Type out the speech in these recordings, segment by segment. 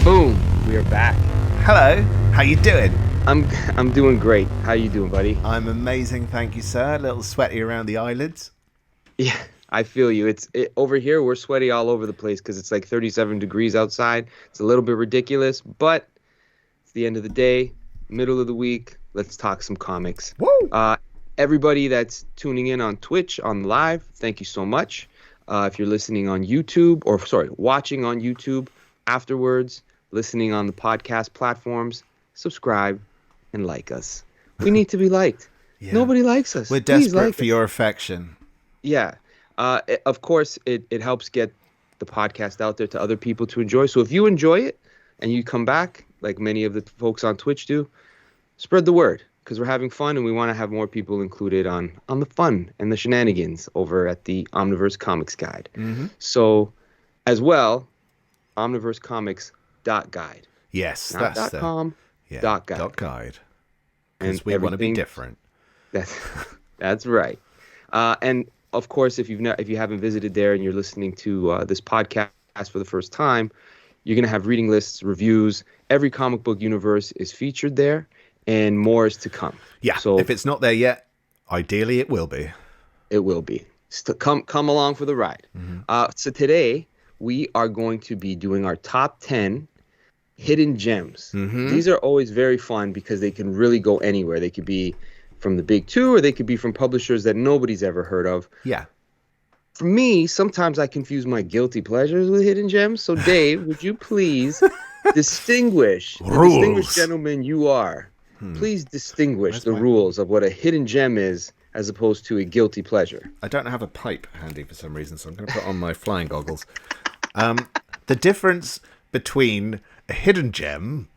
Boom! We are back. Hello, how you doing? I'm doing great. How you doing, buddy? I'm amazing, thank you, sir. A little sweaty around the eyelids. Yeah, I feel you. Over here. We're sweaty all over the place because it's like 37 degrees outside. It's a little bit ridiculous, but it's the end of the day, middle of the week. Let's talk some comics. Woo! Everybody that's tuning in on Twitch on live, thank you so much. If you're listening on YouTube, or sorry, watching on YouTube afterwards, listening on the podcast platforms, subscribe and like us. We need to be liked. Yeah. Nobody likes us. We're Please desperate like for us. your affection. Yeah. Of course, it helps get the podcast out there to other people to enjoy. So if you enjoy it and you come back, like many of the folks on Twitch do, spread the word because we're having fun and we want to have more people included on the fun and the shenanigans over at the Omniverse Comics Guide. Mm-hmm. So as well, omniversecomics.guide. Yes, Not that's .com, yeah, dot guide. .guide. And Because we want to be everything- different. That's right. And of course, if you haven't visited there and you're listening to this podcast for the first time, you're gonna have reading lists, reviews. Every comic book universe is featured there, and more is to come. Yeah, So if it's not there yet, ideally it will be. it will be. Come along for the ride. Mm-hmm. So today we are going to be doing our top 10 hidden gems. Mhm. These are always very fun because they can really go anywhere. They could be from the big two, or they could be from publishers that nobody's ever heard of. Yeah. For me, sometimes I confuse my guilty pleasures with hidden gems. So, Dave, would you please distinguish the Rules. distinguished gentleman you are? Please distinguish Where's the my- rules of what a hidden gem is as opposed to a guilty pleasure. I don't have a pipe handy for some reason, so I'm going to put on my flying goggles. The difference between a hidden gem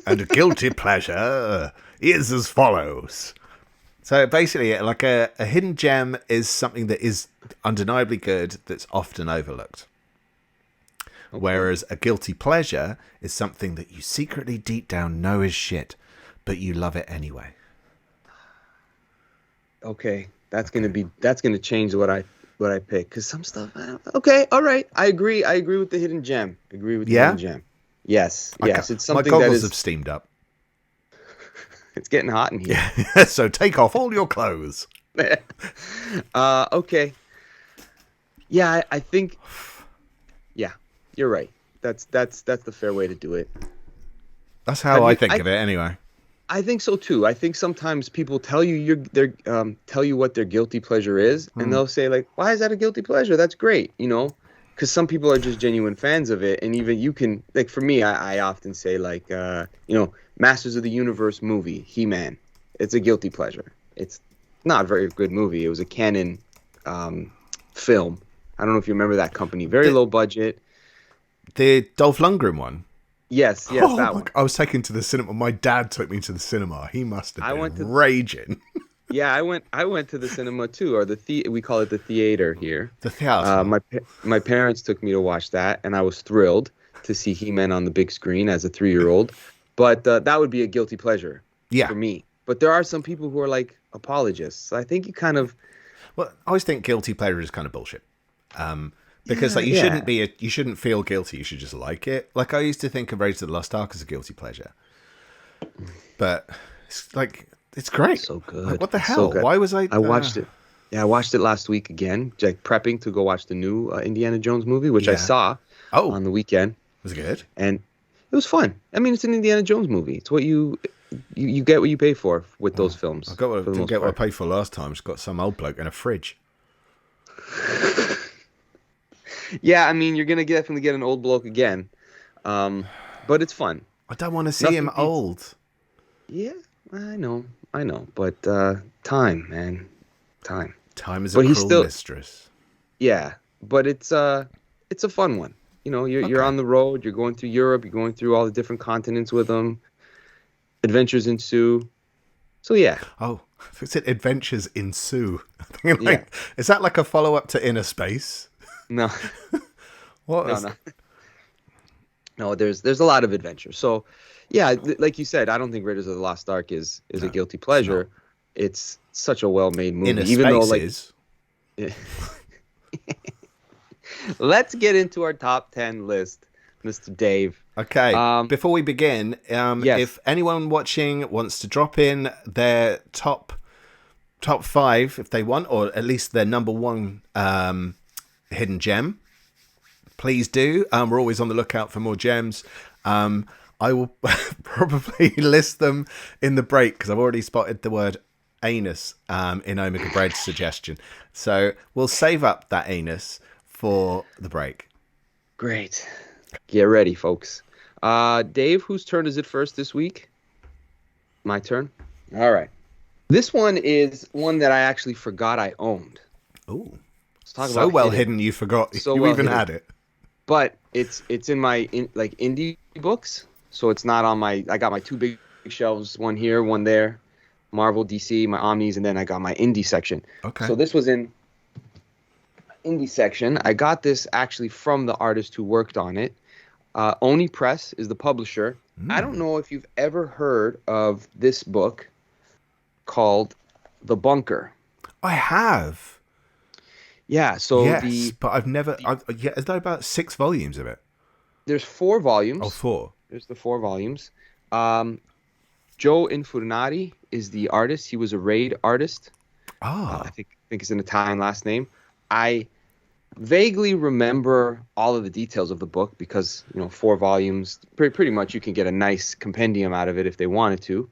and a guilty pleasure is as follows. So basically, like a hidden gem is something that is undeniably good that's often overlooked. Whereas a guilty pleasure is something that you secretly deep down know is shit, but you love it anyway. Okay, that's gonna change what I pick, because some stuff. Okay, all right, I agree with the hidden gem. Agree with the Yeah? hidden gem. Yes, it's My something that goggles is. have steamed up. It's getting hot in here. So take off all your clothes. Okay. Yeah, I think. Yeah, you're right. That's the fair way to do it. That's how I I- think I- of it anyway. I think so too. I think sometimes people tell you tell you what their guilty pleasure is, and they'll say like, "Why is that a guilty pleasure? That's great," because some people are just genuine fans of it, and even you can, like, for me, I often say like, Masters of the Universe movie, He-Man. It's a guilty pleasure. It's not a very good movie. It was a canon film. I don't know if you remember that company. Very low budget. The Dolph Lundgren one. Yes, Oh that my- one. I was taken to the cinema. My dad took me to the cinema. He must have I been went to- raging. Yeah, I went to the cinema too, or we call it the theater here. The theater. My parents took me to watch that, and I was thrilled to see He-Man on the big screen as a 3-year-old. But that would be a guilty pleasure Yeah. for me. But there are some people who are like apologists. So I think you kind of Well, I always think guilty pleasure is kind of bullshit. Because like you Yeah. shouldn't feel guilty. You should just like it. Like I used to think of Raiders of the Lost Ark as a guilty pleasure, but it's great. so good. Like, what the It's so hell? good. Why was I? I watched it. Yeah, I watched it last week again, like prepping to go watch the new Indiana Jones movie, which I Yeah. saw Oh, on the weekend, was it good? and it was fun. I mean, it's an Indiana Jones movie. It's what you get what you pay for with those films. I got what, for the didn't most get what I part. paid for last time. Just got some old bloke in a fridge. Yeah, I mean, you're gonna definitely get an old bloke again, but it's fun. I don't want to see Nothing him beats- old. Yeah, I know, but time, man, time. Time is a But he's cruel still- mistress. Yeah, but it's a fun one. You're Okay. on the road. You're going through Europe. You're going through all the different continents with them. Adventures ensue. So yeah, Oh, it said adventures ensue. I'm thinking, is that like a follow up to Inner Space? no, What? no, is- no. No, there's a lot of adventure. So, yeah, like you said, I don't think Raiders of the Lost Ark is a guilty pleasure. It's such a well-made movie, Inner even though like Space is. Let's get into our top 10 list Mr. Dave. Okay, before we begin, Yes. if anyone watching wants to drop in their top 5, if they want, or at least their number one hidden gem, please do. We're always on the lookout for more gems. I will probably list them in the break because I've already spotted the word anus in Omega Bread's suggestion. So we'll save up that anus for the break. Great. Get ready, folks. Dave, whose turn is it first this week? My turn? All right. This one is one that I actually forgot I owned. Ooh. Let's talk So about well hidden you forgot you even had it. But it's in my indie books, so it's not on my. I got my two big shelves, one here, one there, Marvel, DC, my Omnis, and then I got my indie section. Okay. So this was in indie section. I got this actually from the artist who worked on it. Oni Press is the publisher. I don't know if you've ever heard of this book called The Bunker. I have. Yeah, so yes, but I've never. Is there about 6 volumes of it? There's 4 volumes. Oh, 4. There's the 4 volumes. Joe Infurnati is the artist. He was a raid artist. I think it's an Italian last name. I vaguely remember all of the details of the book because 4 volumes. Pretty much, you can get a nice compendium out of it if they wanted to.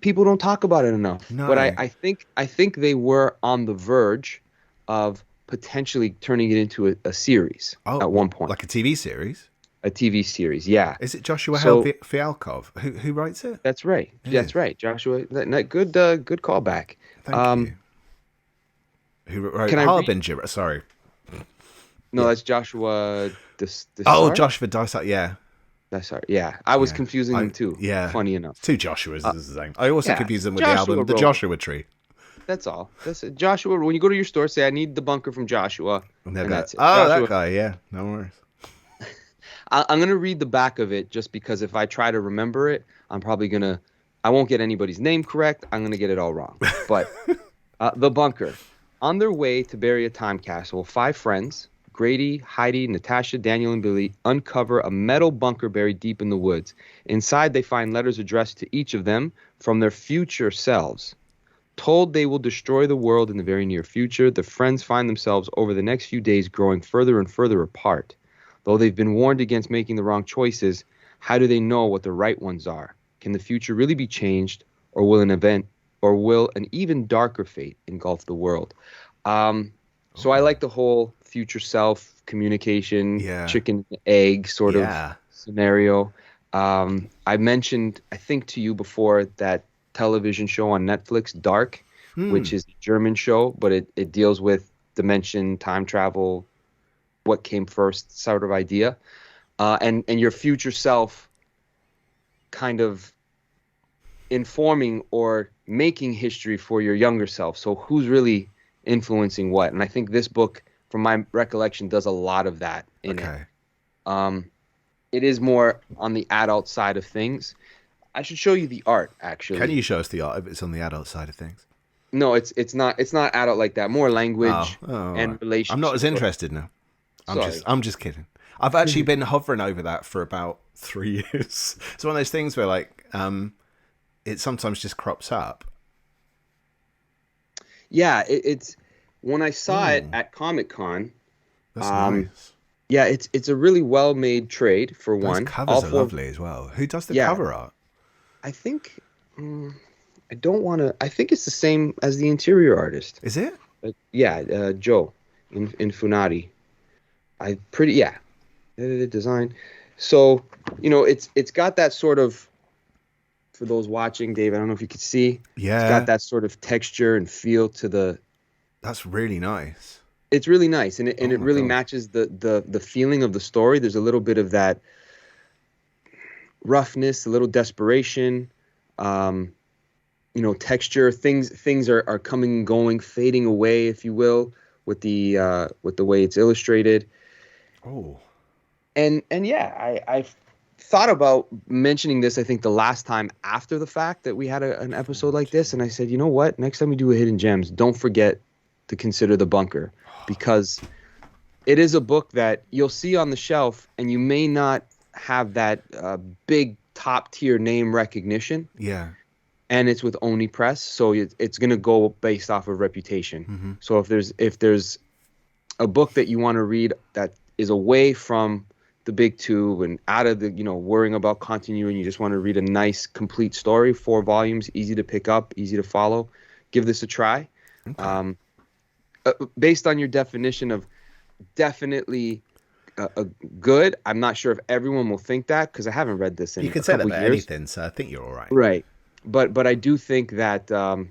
People don't talk about it enough. No. But I think they were on the verge of potentially turning it into a series at one point. Like a TV series? A TV series, yeah. Is it Joshua Fialkov who writes it? That's right. Yeah. That's right. Joshua, good callback. Thank you. Who wrote Harbinger? Sorry. No, that's Joshua Dysart. Oh, Joshua Dysart, yeah. That's right. Yeah, I was confusing them too. Yeah. Funny enough. 2 Joshuas is the same. I also confuse them with Joshua the album The Joshua Tree. That's all. That's it. Joshua, when you go to your store, say, I need the bunker from Joshua. And that's it. Oh, Joshua. That guy, yeah. No worries. I'm going to read the back of it just because if I try to remember it, I'm probably going to... I won't get anybody's name correct. I'm going to get it all wrong. But The Bunker. On their way to bury a time capsule, 5 friends, Grady, Heidi, Natasha, Daniel, and Billy, uncover a metal bunker buried deep in the woods. Inside, they find letters addressed to each of them from their future selves. Told they will destroy the world in the very near future, the friends find themselves over the next few days growing further and further apart. Though they've been warned against making the wrong choices, how do they know what the right ones are? Can the future really be changed, or will an even darker fate engulf the world? So I like the whole future self communication, chicken and egg sort of scenario. I mentioned, I think to you before, that television show on Netflix, Dark, which is a German show, but it deals with dimension, time travel, what came first sort of idea. And your future self kind of informing or making history for your younger self. So who's really influencing what? And I think this book, from my recollection, does a lot of that in it. It is more on the adult side of things. I should show you the art, actually. Can you show us the art if it's on the adult side of things? No, it's not adult like that. More language and relationship. I'm not as interested now. I'm just kidding. I've actually been hovering over that for about 3 years. It's one of those things where it sometimes just crops up. Yeah, it's when I saw it at Comic-Con. That's nice. Yeah, it's a really well made trade for one. Those covers are lovely as well. Who does the cover art? I think I don't want to. I think it's the same as the interior artist. Is it? Joe Infurnati. Edited design. So it's got that sort of. For those watching, Dave, I don't know if you could see. Yeah. It's got that sort of texture and feel to the. That's really nice. It's really nice, and it really matches the feeling of the story. There's a little bit of that roughness, a little desperation, texture. Things are coming and going, fading away, if you will, with the way it's illustrated. Oh. And I thought about mentioning this, I think, the last time after the fact that we had an episode like this, and I said, you know what? Next time we do a Hidden Gems, don't forget to consider The Bunker, because it is a book that you'll see on the shelf, and you may not have that big top tier name recognition. Yeah. And it's with Oni Press, so it's going to go based off of reputation. Mm-hmm. So if there's a book that you want to read that is away from the big two and out of the, worrying about continuity, and you just want to read a nice complete story, 4 volumes, easy to pick up, easy to follow, give this a try. Okay. Based on your definition of definitely good, I'm not sure if everyone will think that, because I haven't read this in a couple years. You can say that about anything, so I think you're all right. Right. But I do think that, I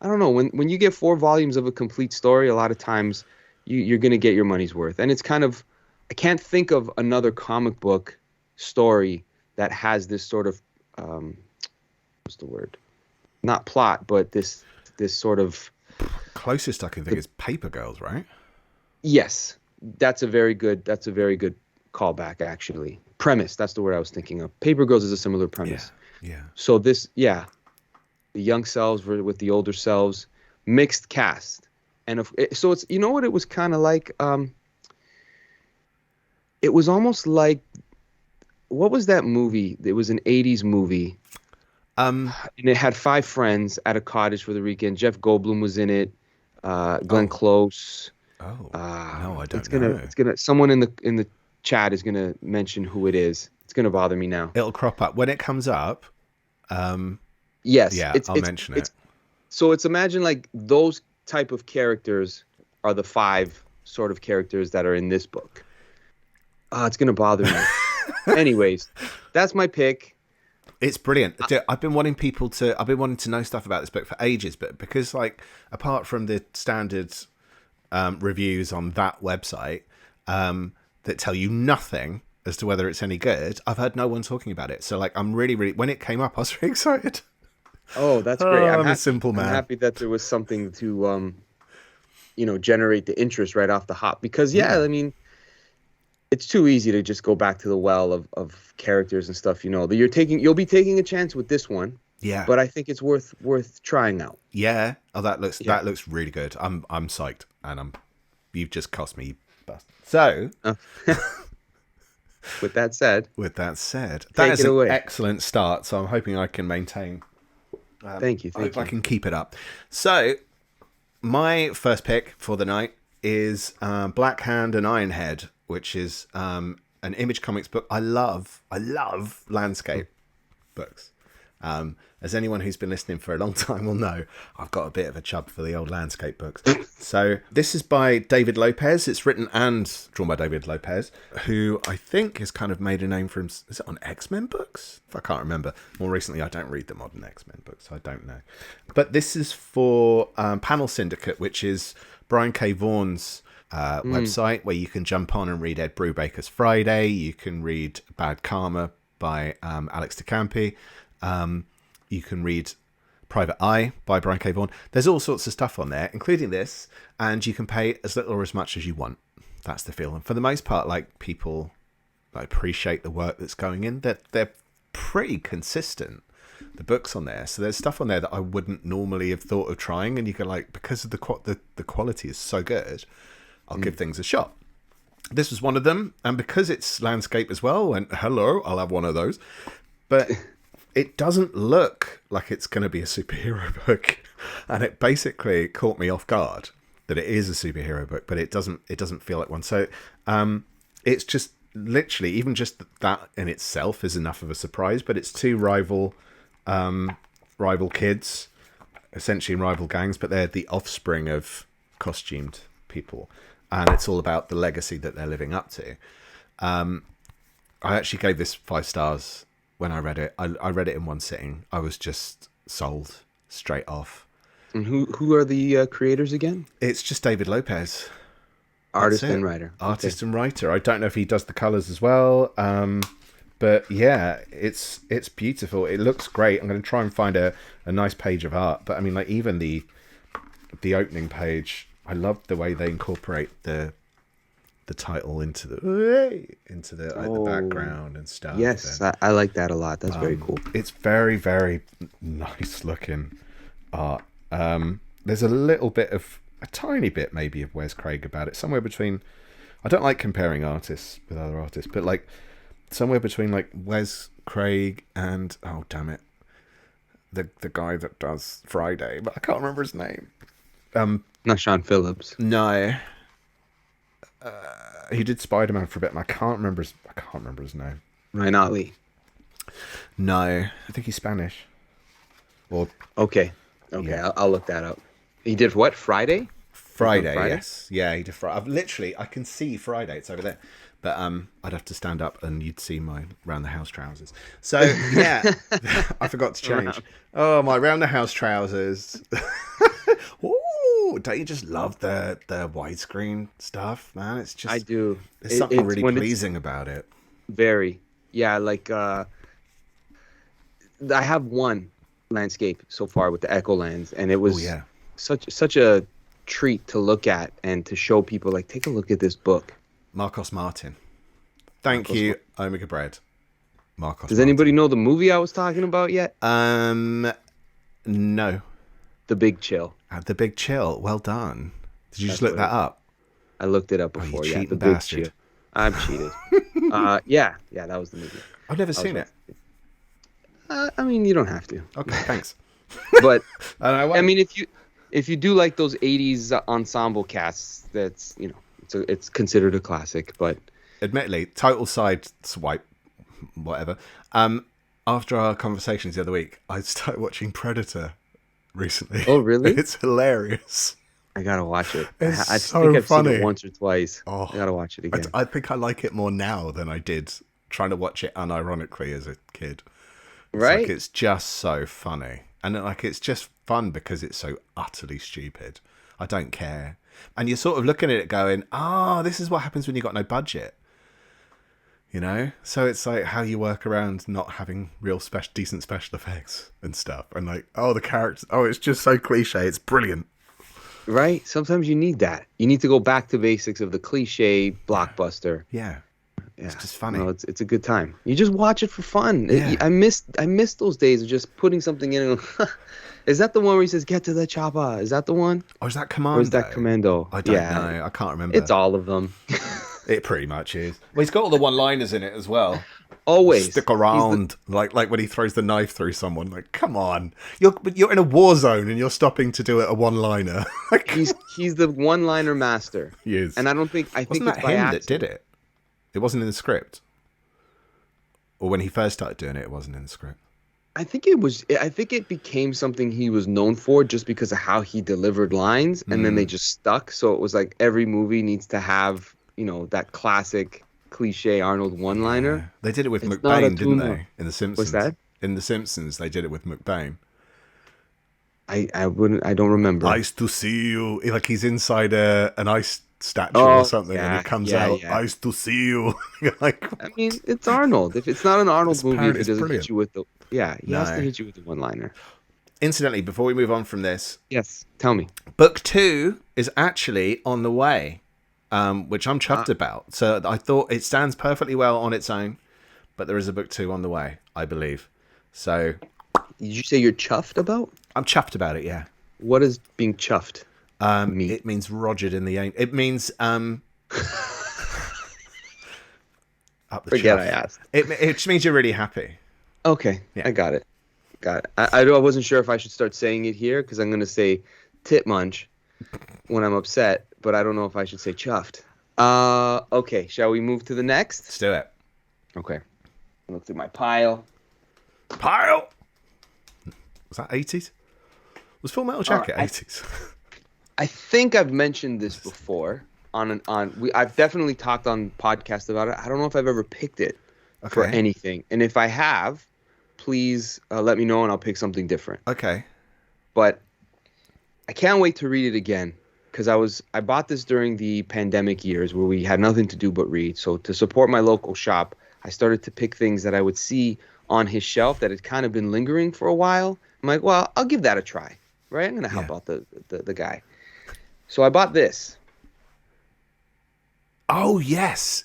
don't know, when you get 4 volumes of a complete story, a lot of times you're going to get your money's worth. And it's kind of, I can't think of another comic book story that has this sort of, what's the word? Not plot, but this sort of... Closest I can think is Paper Girls, right? Yes. That's a very good callback, actually. Premise, that's the word I was thinking of. Paper Girls is a similar premise. Yeah. So the young selves with the older selves, mixed cast. And so it's, what it was kind of like? It was almost like, what was that movie? It was an 80s movie. And it had 5 friends at a cottage for the weekend. Jeff Goldblum was in it. Glenn Close. No, I don't know. It's gonna. Someone in the chat is gonna mention who it is. It's gonna bother me now. It'll crop up when it comes up. Yes. Yeah, I'll mention it. So it's imagine like those type of characters are the 5 sort of characters that are in this book. It's gonna bother me. Anyways, that's my pick. It's brilliant. I've been wanting to know stuff about this book for ages, but because apart from the standard reviews on that website that tell you nothing as to whether it's any good, I've heard no one talking about it. So I'm really, really, when it came up, I was really excited. Oh, that's great. I'm a simple man. I'm happy that there was something to, generate the interest right off the hop. Because, I mean, it's too easy to just go back to the well of characters and stuff, that you'll be taking a chance with this one. Yeah. But I think it's worth trying out. Yeah. Oh, that looks really good. I'm psyched, and you've just cost me, you bastard. So. With that said, that is an excellent start. So I'm hoping I can maintain. Thank you. I hope I can keep it up. So my first pick for the night is Black Hand and Ironhead, which is an Image Comics book. I love landscape books. As anyone who's been listening for a long time will know, I've got a bit of a chub for the old landscape books. So this is by David Lopez. It's written and drawn by David Lopez, who I think has kind of made a name for him. Is it on X-Men books? I can't remember. More recently, I don't read the modern X-Men books, so I don't know. But this is for Panel Syndicate, which is Brian K. Vaughan's website, where you can jump on and read Ed Brubaker's Friday. You can read Bad Karma by Alex DeCampi. You can read Private Eye by Brian K. Vaughan. There's all sorts of stuff on there, including this, and you can pay as little or as much as you want. That's the feel. And for the most part, people appreciate the work that's going in. They're pretty consistent, the books on there. So there's stuff on there that I wouldn't normally have thought of trying, and you go because of the quality is so good, I'll give things a shot. This was one of them, and because it's landscape as well, and hello, I'll have one of those. But it doesn't look like it's going to be a superhero book, and it basically caught me off guard that it is a superhero book, but it doesn't feel like one. So it's just literally, even just that in itself is enough of a surprise. But it's 2 rival kids, essentially in rival gangs, but they're the offspring of costumed people, and it's all about the legacy that they're living up to. I actually gave this 5 stars. When I read it, I read it in one sitting. I was just sold straight off. And who are the creators again? It's just David Lopez. Artist and writer. Artist and writer. I don't know if he does the colours as well. But yeah, it's beautiful. It looks great. I'm going to try and find a nice page of art. But I mean, even the opening page, I love the way they incorporate the title into the background and stuff. Yes, I like that a lot. That's very cool. It's very, very nice looking art. There's a tiny bit maybe of Wes Craig about it, somewhere between I don't like comparing artists with other artists, but like somewhere between like Wes Craig and oh damn it, the guy that does Friday, but I can't remember his name. Not Sean Phillips. No, he did Spider-Man for a bit, and I can't remember his name. Ryan Otley. No, I think he's Spanish. Or Okay. Yeah. I'll look that up. He did what? Friday? Friday, yes. Yeah, he did Friday. I can see Friday. It's over there. But I'd have to stand up and you'd see my round the house trousers. So, yeah, I forgot to change. Oh, my round the house trousers. Ooh, don't you just love the widescreen stuff, man? It's just... I do. There's something really pleasing about it. Very. Yeah, like I have one landscape so far with the Echo Lands, and it was such a treat to look at and to show people, like, take a look at this book. Marcos Martin. Thank you, Omega Bread. Marcos. Does anybody know the movie I was talking about yet? No. The Big Chill. The Big Chill. Well done. Did you just look that up? I looked it up before. You cheating the bastard. Big Chill. I'm cheated. Yeah, that was the movie. I've never seen it. I mean, you don't have to. Okay, thanks. But I mean, if you do like those '80s ensemble casts, that's it's considered a classic. But admittedly, total side swipe, whatever. After our conversations the other week, I started watching Predator recently. Oh, really? It's hilarious. I gotta watch it. It's I so think I've funny. seen it once or twice. Oh, I gotta watch it again. I think I like it more now than I did trying to watch it unironically as a kid. Right? Like, it's just so funny. And like, it's just fun because it's so utterly stupid. I don't care. And you're sort of looking at it going, this is what happens when you got no budget. You know? So it's like how you work around not having real decent special effects and stuff. And like, the characters, it's just so cliche. It's brilliant. Right? Sometimes you need that. You need to go back to basics of the cliche blockbuster. Yeah. It's just funny. No, it's a good time. You just watch it for fun. Yeah. I miss those days of just putting something in. And is that the one where he says, "Get to the chopper"? Is that the one? Or is that Commando? Or is that Commando? I don't know. I can't remember. It's all of them. It pretty much is. Well, he's got all the one-liners in it as well. Always stick around, like when he throws the knife through someone. Like, come on, you're in a war zone and you're stopping to do a one-liner. he's the one-liner master. He is, and I think wasn't it's that by him accident. that did it? It wasn't in the script, or when he first started doing it, it wasn't in the script. I think it was. I think it became something he was known for just because of how he delivered lines, and then they just stuck. So it was like every movie needs to have that classic cliche Arnold one-liner. Yeah. They did it with McBain, didn't they? In The Simpsons. What's that? In The Simpsons, they did it with McBain. I don't remember. Nice to see you. Like he's inside an ice statue or something, and he comes out. Nice to see you. Like, I mean, it's Arnold. If it's not an Arnold movie, if it doesn't brilliant. hit you with he has to hit you with the one-liner. Incidentally, before we move on from this, Yes, tell me. book 2 is actually on the way, which I'm chuffed about. So I thought it stands perfectly well on its own, but there is a book 2 on the way, I believe. So, Did you say you're chuffed about? I'm chuffed about it. Yeah. What is being chuffed? It means Rogered in the aim. It means up the Forget chuff. I asked. It just means you're really happy. Okay, Yeah. I got it. I wasn't sure if I should start saying it here because I'm going to say tit munch when I'm upset, but I don't know if I should say chuffed. Okay, shall we move to the next? Let's do it. Okay. I look through my pile. Pile. Was that 80s? Was Full Metal Jacket 80s? I think I've mentioned this before I've definitely talked on podcast about it. I don't know if I've ever picked it for anything. And if I have, please let me know and I'll pick something different. Okay. But I can't wait to read it again because I bought this during the pandemic years where we had nothing to do but read. So to support my local shop, I started to pick things that I would see on his shelf that had kind of been lingering for a while. I'm like, well, I'll give that a try, right? I'm going to help out the guy. So I bought this. Oh, yes.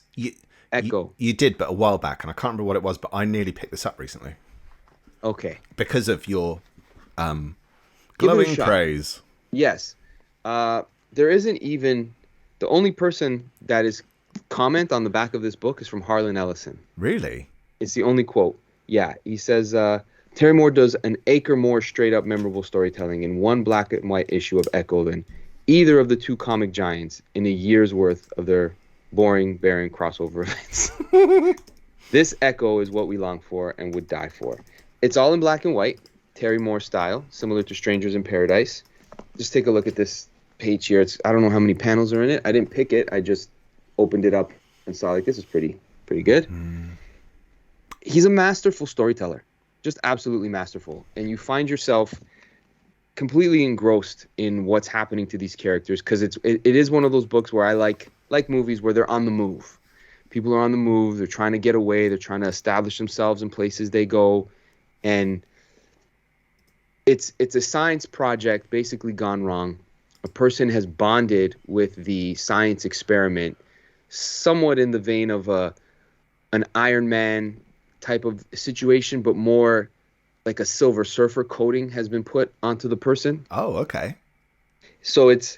Echo. You did, but a while back, and I can't remember what it was, but I nearly picked this up recently. Okay. Because of your glowing praise. Yes. There isn't even... The only person that is comment on the back of this book is from Harlan Ellison. Really? It's the only quote. Yeah, he says, Terry Moore does an acre more straight-up memorable storytelling in one black and white issue of Echo than either of the two comic giants in a year's worth of their boring, barren crossover events. This Echo is what we long for and would die for. It's all in black and white, Terry Moore style, similar to Strangers in Paradise. Just take a look at this page here. I don't know how many panels are in it. I didn't pick it. I just opened it up and saw, like, this is pretty good. He's a masterful storyteller, just absolutely masterful. And you find yourself completely engrossed in what's happening to these characters, because it is one of those books where I like movies where they're on the move. People are on the move. They're trying to get away. They're trying to establish themselves in places they go. And it's a science project basically gone wrong. A person has bonded with the science experiment, somewhat in the vein of an Iron Man type of situation, but more like a Silver Surfer coating has been put onto the person. Oh, okay. So it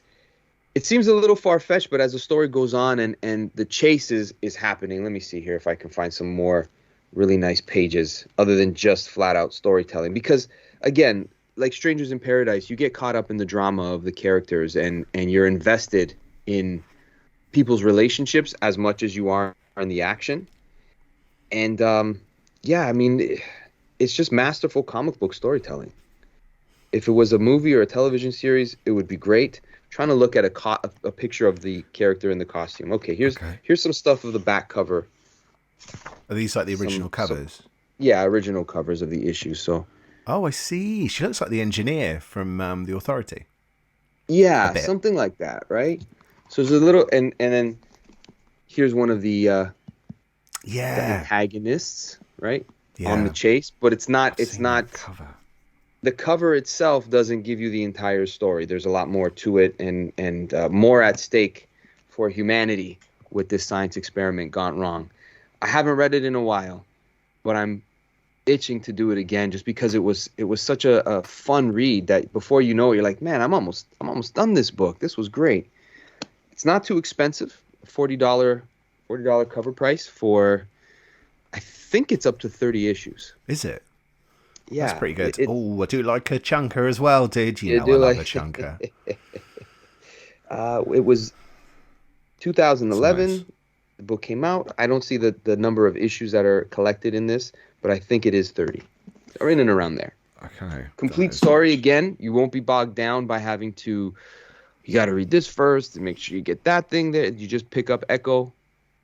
seems a little far-fetched, but as the story goes on and the chase is happening, let me see here if I can find some more really nice pages other than just flat-out storytelling. Because, again, like Strangers in Paradise, you get caught up in the drama of the characters and you're invested in people's relationships as much as you are in the action. And, yeah, I mean, it's just masterful comic book storytelling. If it was a movie or a television series, it would be great. Trying to look at a picture of the character in the costume. Okay, here's some stuff of the back cover. Are these like the original covers? Yeah, original covers of the issue. So. Oh, I see. She looks like the engineer from The Authority. Yeah, something like that, right? So there's a little, and then here's one of the antagonists, right? Yeah. On the chase, but it's not. Cover. The cover itself doesn't give you the entire story. There's a lot more to it, and more at stake for humanity with this science experiment gone wrong. I haven't read it in a while, but I'm itching to do it again, just because it was such a fun read that before you know it, you're like, man, I'm almost done this book. This was great. It's not too expensive. $40 cover price for, I think it's up to 30 issues. Is it? Yeah, that's pretty good. Oh, I do like a chunker as well, dude. You know, I love a chunker. It was 2011. Nice. The book came out. I don't see the number of issues that are collected in this, but I think it is 30, or in and around there. Okay. Complete story again. You won't be bogged down by having to. You got to read this first and make sure you get that thing there. You just pick up Echo,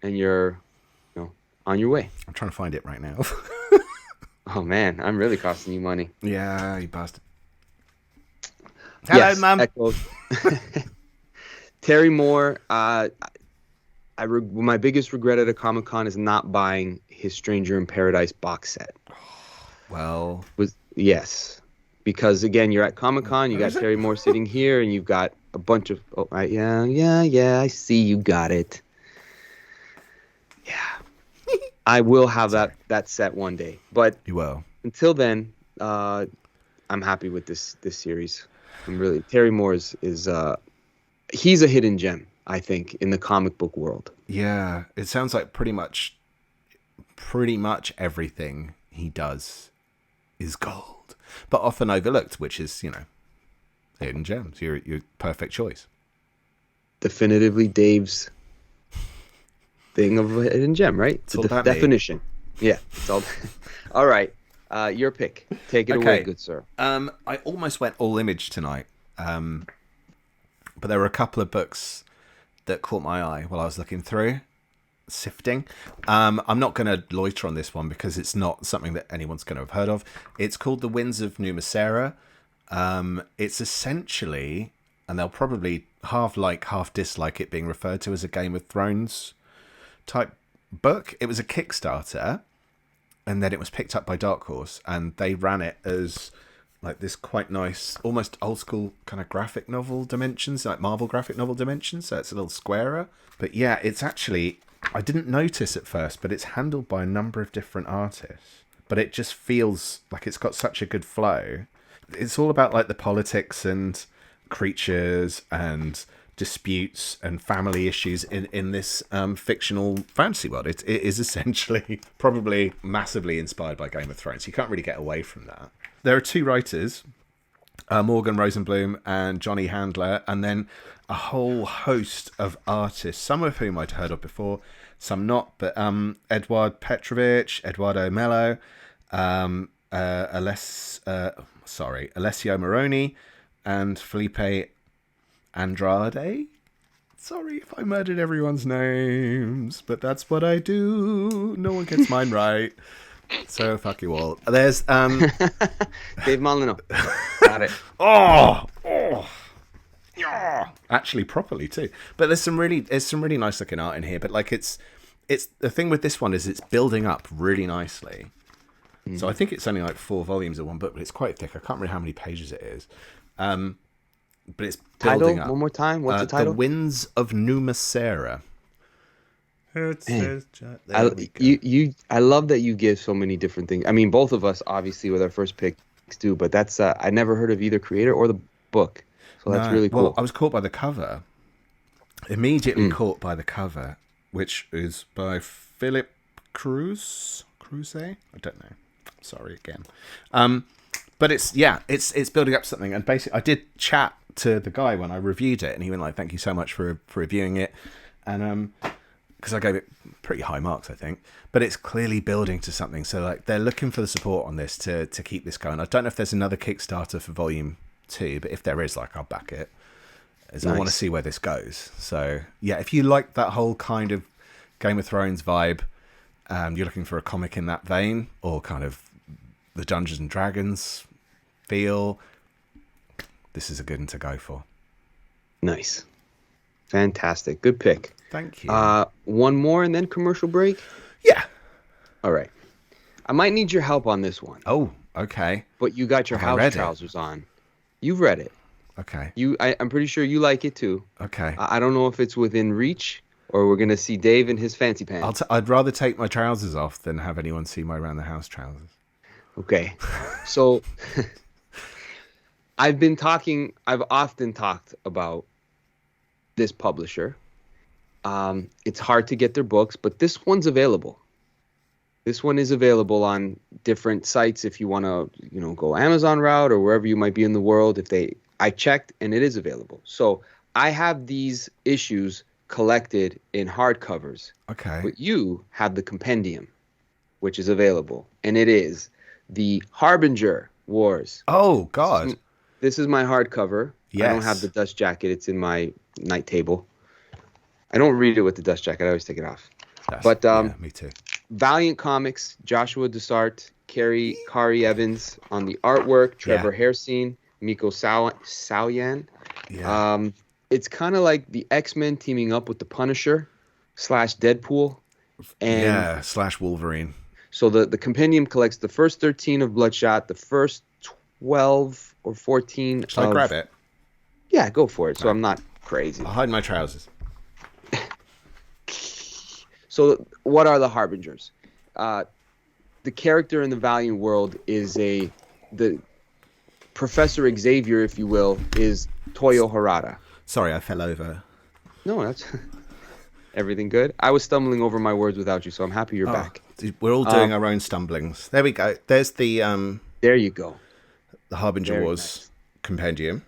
and you're, on your way. I'm trying to find it right now. Oh man, I'm really costing you money. Yeah, you bastard. Hello, Mum. Terry Moore. My biggest regret at a Comic-Con is not buying his Stranger in Paradise box set. Well, yes, because again, you're at Comic-Con. You got Terry Moore sitting here, and you've got a bunch of. Oh, yeah. I see you got it. Yeah. I will have that set one day, but you will. Until then, I'm happy with this series. Terry Moore is he's a hidden gem, I think, in the comic book world. Yeah, it sounds like pretty much everything he does is gold, but often overlooked, which is hidden gems. Your perfect choice. Definitively Dave's thing of a hidden gem, right? It's the definition. Yeah. It's all right. Your pick. Take it away, good sir. I almost went all image tonight, but there were a couple of books that caught my eye while I was looking through, sifting. I'm not going to loiter on this one because it's not something that anyone's going to have heard of. It's called The Winds of Numasera. It's essentially, and they'll probably half like, half dislike it being referred to as a Game of Thrones type book. It was a Kickstarter, and then it was picked up by Dark Horse, and they ran it as like this quite nice, almost old school kind of graphic novel dimensions, like Marvel graphic novel dimensions. So it's a little squarer, but yeah, it's actually, I didn't notice at first, but it's handled by a number of different artists, but it just feels like it's got such a good flow. It's all about like the politics and creatures and disputes and family issues in this fictional fantasy world. It is essentially probably massively inspired by Game of Thrones. You can't really get away from that. There are two writers, Morgan Rosenblum and Johnny Handler, and then a whole host of artists, some of whom I'd heard of before, some not, but Eduard Petrovich, Eduardo Mello, Alessio Moroni, and Felipe Andrade. Sorry if I murdered everyone's names, but that's what I do. No one gets mine right. So fuck you all. There's Dave Molyneux. Got it. Oh, yeah. Actually, properly too. But there's some really nice looking art in here. But like it's the thing with this one is it's building up really nicely. So I think it's only like 4 volumes of one book, but it's quite thick. I can't remember how many pages it is. But it's building up. One more time. What's the title? The Winds of Numasera. I love that you give so many different things. I mean, both of us obviously with our first picks do, but that's I never heard of either creator or the book, so that's really cool. Well, I was caught by the cover. Immediately caught by the cover, which is by Philip Cruz. I don't know. Sorry again. But it's building up something, and basically I did chat to the guy when I reviewed it, and he went like, "Thank you so much for reviewing it," and because I gave it pretty high marks, I think. But it's clearly building to something. So like they're looking for the support on this to keep this going. I don't know if there's another Kickstarter for Volume 2, but if there is, like I'll back it. As I want to see where this goes. So yeah, if you like that whole kind of Game of Thrones vibe, you're looking for a comic in that vein, or kind of the Dungeons and Dragons feel, this is a good one to go for. Nice. Fantastic. Good pick. Thank you. One more and then commercial break? Yeah. All right. I might need your help on this one. Oh, okay. But you got your house trousers on. You've read it. Okay. I'm pretty sure you like it too. Okay. I don't know if it's within reach or we're going to see Dave in his fancy pants. I'd rather take my trousers off than have anyone see my around the house trousers. Okay. So I've often talked about this publisher. It's hard to get their books, but this one's available. This one is available on different sites if you want to, go Amazon route or wherever you might be in the world. I checked and it is available. So I have these issues collected in hardcovers. Okay. But you have the compendium, which is available, and it is the Harbinger Wars. Oh God. This is my hardcover. Yes. I don't have the dust jacket. It's in my night table. I don't read it with the dust jacket. I always take it off. Me too. Valiant Comics, Joshua Dessart, Kari Evans on the artwork, Trevor Hairsine, Miko Saoyan. Yeah. It's kind of like the X-Men teaming up with the Punisher / Deadpool. And / Wolverine. So the compendium collects the first 13 of Bloodshot, the first 12 or 14 Shall I grab it? Yeah, go for it. So I'm not crazy. I'll hide my trousers. So what are the Harbingers? The character in the Valiant world is the Professor Xavier, if you will, is Toyo Harada. Sorry, I fell over. No, that's everything good. I was stumbling over my words without you, so I'm happy you're back. We're all doing our own stumblings. There we go. There's the There you go. The Harbinger Very Wars nice. compendium.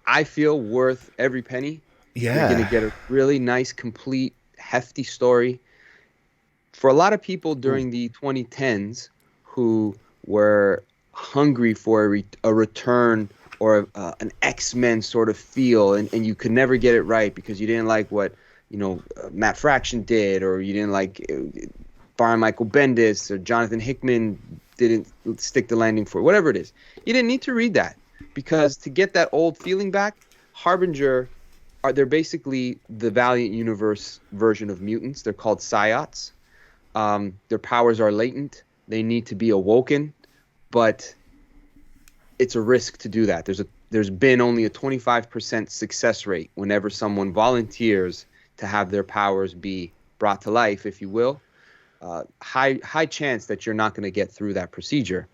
I feel worth every penny. Yeah. You're going to get a really nice, complete, hefty story. For a lot of people during the 2010s who were hungry for a return or an X-Men sort of feel, and you could never get it right because you didn't like what Matt Fraction did, or you didn't like Brian Michael Bendis, or Jonathan Hickman didn't stick the landing for it, whatever it is. You didn't need to read that, because to get that old feeling back, Harbinger they're basically the Valiant Universe version of mutants. They're called psiots. Their powers are latent. They need to be awoken, but it's a risk to do that. There's been only a 25% success rate whenever someone volunteers to have their powers be brought to life, if you will. High chance that you're not going to get through that procedure,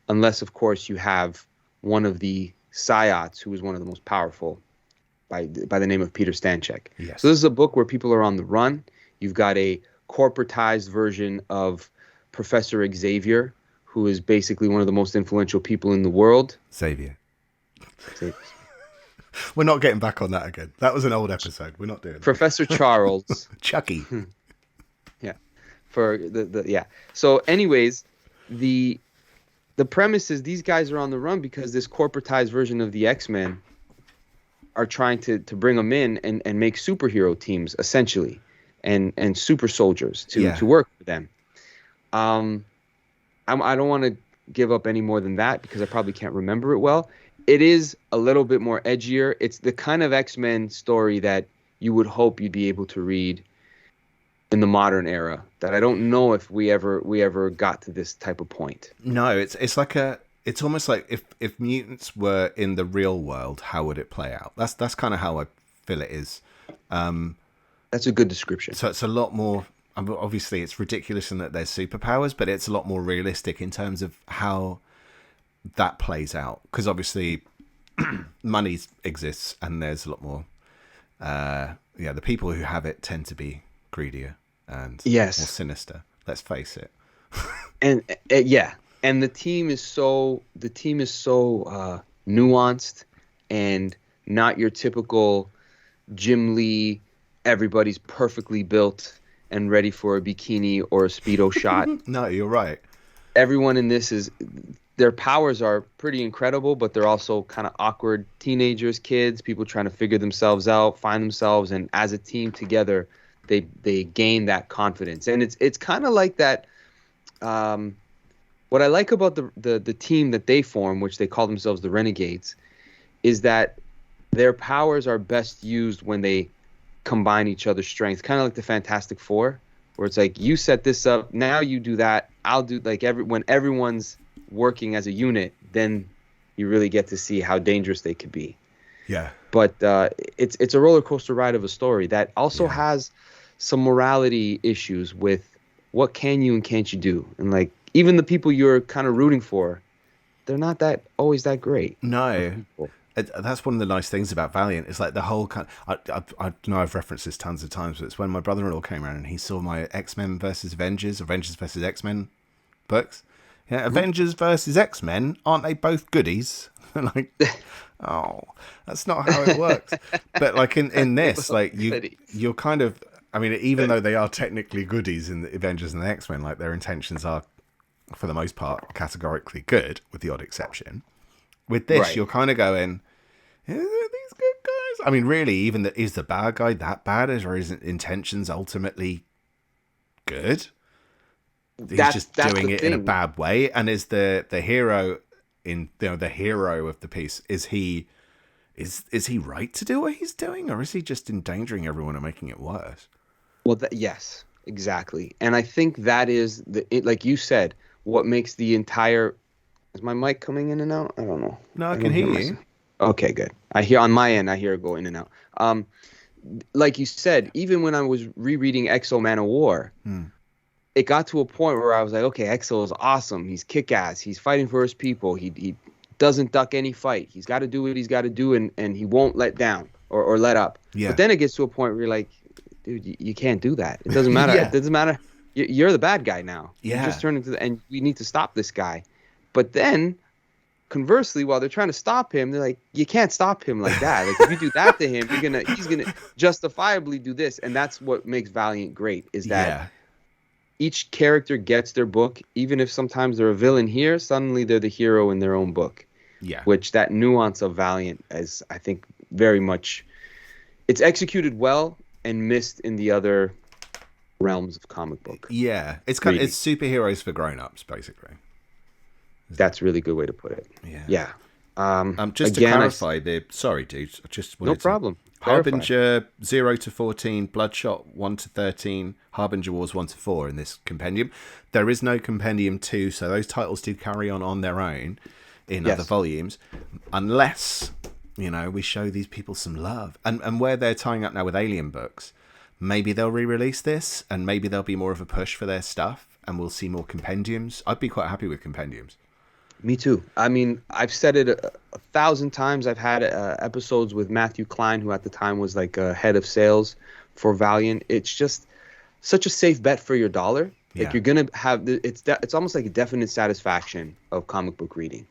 unless, of course, you have one of the psiots who is one of the most powerful by the name of Peter Stanchek. Yes. So this is a book where people are on the run. You've got a corporatized version of Professor Xavier, who is basically one of the most influential people in the world. Xavier. We're not getting back on that again. That was an old episode. We're not doing that. Professor Charles. Chucky. Yeah. For yeah. So anyways, the premise is these guys are on the run because this corporatized version of the X-Men are trying to bring them in and make superhero teams essentially and super soldiers to work for them. I don't want to give up any more than that because I probably can't remember it well. It is a little bit more edgier. It's the kind of X-Men story that you would hope you'd be able to read in the modern era that I don't know if we ever got to this type of point. No, it's almost like if mutants were in the real world, how would it play out? That's kind of how I feel it is. That's a good description. So it's a lot more, obviously it's ridiculous in that there's superpowers, but it's a lot more realistic in terms of how that plays out. Because obviously money exists and there's a lot more, the people who have it tend to be greedier and more sinister. Let's face it. And and the team is so nuanced and not your typical Jim Lee. Everybody's perfectly built and ready for a bikini or a Speedo shot. No, you're right. Everyone in this their powers are pretty incredible, but they're also kind of awkward teenagers, kids, people trying to figure themselves out, find themselves, and as a team together, they gain that confidence. And it's kind of like that. What I like about the team that they form, which they call themselves the Renegades, is that their powers are best used when they combine each other's strengths. Kind of like the Fantastic Four, where it's like, you set this up, now you do that, I'll do, like, when everyone's working as a unit, then you really get to see how dangerous they could be. Yeah. But it's a roller coaster ride of a story that also has some morality issues with what can you and can't you do, and like even the people you're kind of rooting for, they're not always that great. No, that's one of the nice things about Valiant. It's like the whole kind. I know I've referenced this tons of times, but it's when my brother-in-law came around and he saw my X-Men versus Avengers versus X-Men books. Yeah, Avengers versus X-Men, aren't they both goodies? Like, oh, that's not how it works. But like in this, like you're kind of. I mean, even though they are technically goodies in the Avengers and the X-Men, like their intentions are, for the most part, categorically good, with the odd exception. With this, you're kind of going, these good guys. I mean, really, even is the bad guy that bad, or is his intentions ultimately good? He's just doing it in a bad way. And is the hero the hero of the piece? Is he right to do what he's doing, or is he just endangering everyone and making it worse? Well, yes, exactly. And I think that is like you said, what makes the entire. Is my mic coming in and out? I don't know. No, I can hear you. Okay, good. I hear on my end. I hear it go in and out. Like you said, even when I was rereading Exo Man of War, it got to a point where I was like, okay, Exo is awesome. He's kick-ass. He's fighting for his people. He doesn't duck any fight. He's got to do what he's got to do, and he won't let down or let up. Yeah. But then it gets to a point where you're like, dude, you can't do that. It doesn't matter. It doesn't matter. You're the bad guy now. Yeah. You just turn into and we need to stop this guy. But then, conversely, while they're trying to stop him, they're like, you can't stop him like that. Like, if you do that to him, he's gonna justifiably do this. And that's what makes Valiant great, is that each character gets their book, even if sometimes they're a villain here, suddenly they're the hero in their own book. Yeah. Which that nuance of Valiant is, I think, very much, it's executed well and missed in the other realms of comic book. Yeah. It's superheroes for grown-ups, basically. That's a really good way to put it. Yeah. Just to clarify, sorry, dude. I just wanted no problem. Harbinger 0 to 14, Bloodshot 1 to 13, Harbinger Wars 1 to 4 in this compendium. There is no compendium 2, so those titles do carry on their own in other volumes, unless we show these people some love. And where they're tying up now with Alien books, maybe they'll re-release this, and maybe there'll be more of a push for their stuff, and we'll see more compendiums. I'd be quite happy with compendiums. Me too. I mean, I've said it a thousand times. I've had episodes with Matthew Klein, who at the time was like head of sales for Valiant. It's just such a safe bet for your dollar. Like Yeah. you're gonna have it's almost like a definite satisfaction of comic book reading.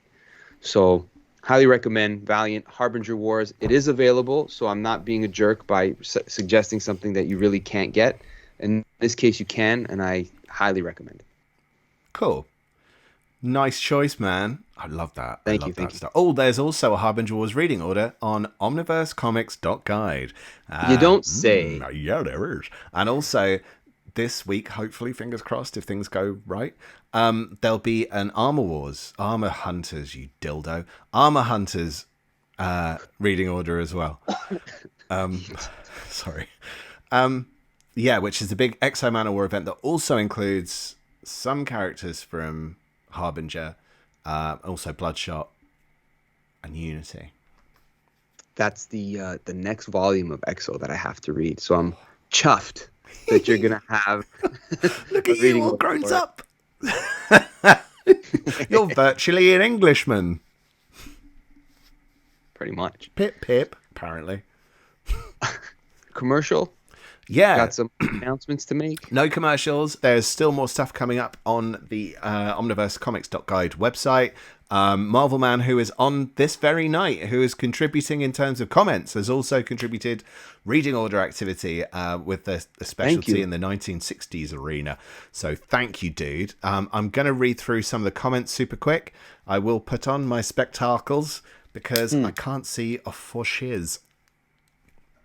So highly recommend Valiant Harbinger Wars. It is available, so I'm not being a jerk by suggesting something that you really can't get. In this case, you can, and I highly recommend it. Cool. Nice choice, man. I love that. I Thank you, love that thank you. stuff. Oh, there's also a Harbinger Wars reading order on omniversecomics.guide. You don't say. Yeah, there is. And also, this week, hopefully, fingers crossed, if things go right, there'll be an Armor Hunters, you dildo, Armor Hunters reading order as well. Sorry. Yeah, which is a big Exo Man of War event that also includes some characters from Harbinger, also Bloodshot and Unity. That's the next volume of EXO that I have to read. So I'm chuffed that you're gonna have Look a at you, reading all order grown for up. You're virtually an Englishman. pretty much. Pip, pip, apparently. Commercial. Yeah. Got some announcements to make. No commercials. There's still more stuff coming up on the omniversecomics.guide website. Marvel Man, who is on this very night, who is contributing in terms of comments, has also contributed reading order activity with the specialty in the 1960s arena. So thank you, dude. I'm going to read through some of the comments super quick. I will put on my spectacles because I can't see a for shiz.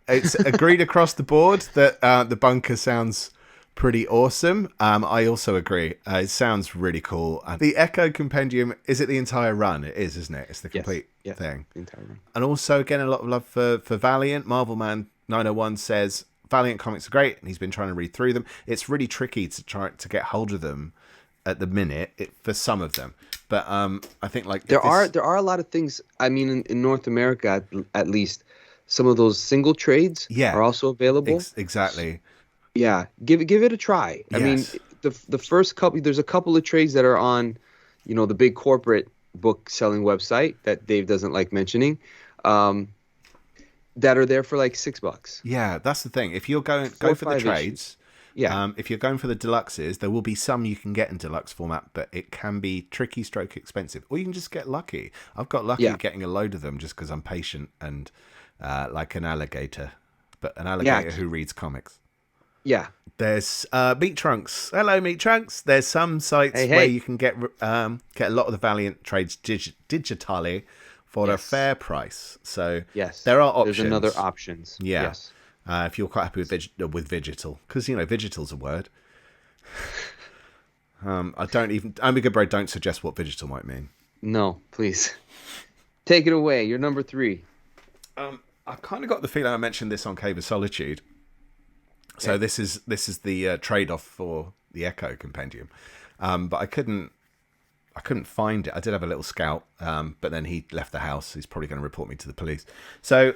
It's agreed across the board that the bunker sounds pretty awesome. I also agree. It sounds really cool. The Echo Compendium, is it the entire run? It is, isn't it? It's the complete thing. The entire run. And also, again, a lot of love for Valiant. Marvel Man 901 says, Valiant comics are great, and he's been trying to read through them. It's really tricky to try to get hold of them at the minute for some of them. But I think like there are a lot of things. I mean, in North America, at least, some of those single trades are also available. Exactly. Yeah, give it a try. I mean, the first couple, there's a couple of trades that are on, the big corporate book selling website that Dave doesn't like mentioning, that are there for like $6. Yeah, that's the thing. If you're go for the trades, yeah. If you're going for the deluxes, there will be some you can get in deluxe format, but it can be tricky stroke expensive, or you can just get lucky. I've got lucky getting a load of them just because I'm patient and like an alligator, but an alligator who reads comics. Yeah. There's Meat Trunks. Hello, Meat Trunks. There's some sites where you can get a lot of the Valiant trades digitally for a fair price. So there are options. There's another options. Yeah. Yes. If you're quite happy with Vigital, because Vigital's a word. I don't even. I'm a good bro. Don't suggest what Vigital might mean. No, please. Take it away. You're number 3. I kind of got the feeling I mentioned this on Cave of Solitude. So this is the trade-off for the Echo Compendium, but I couldn't find it. I did have a little scout, but then he left the house. He's probably going to report me to the police. So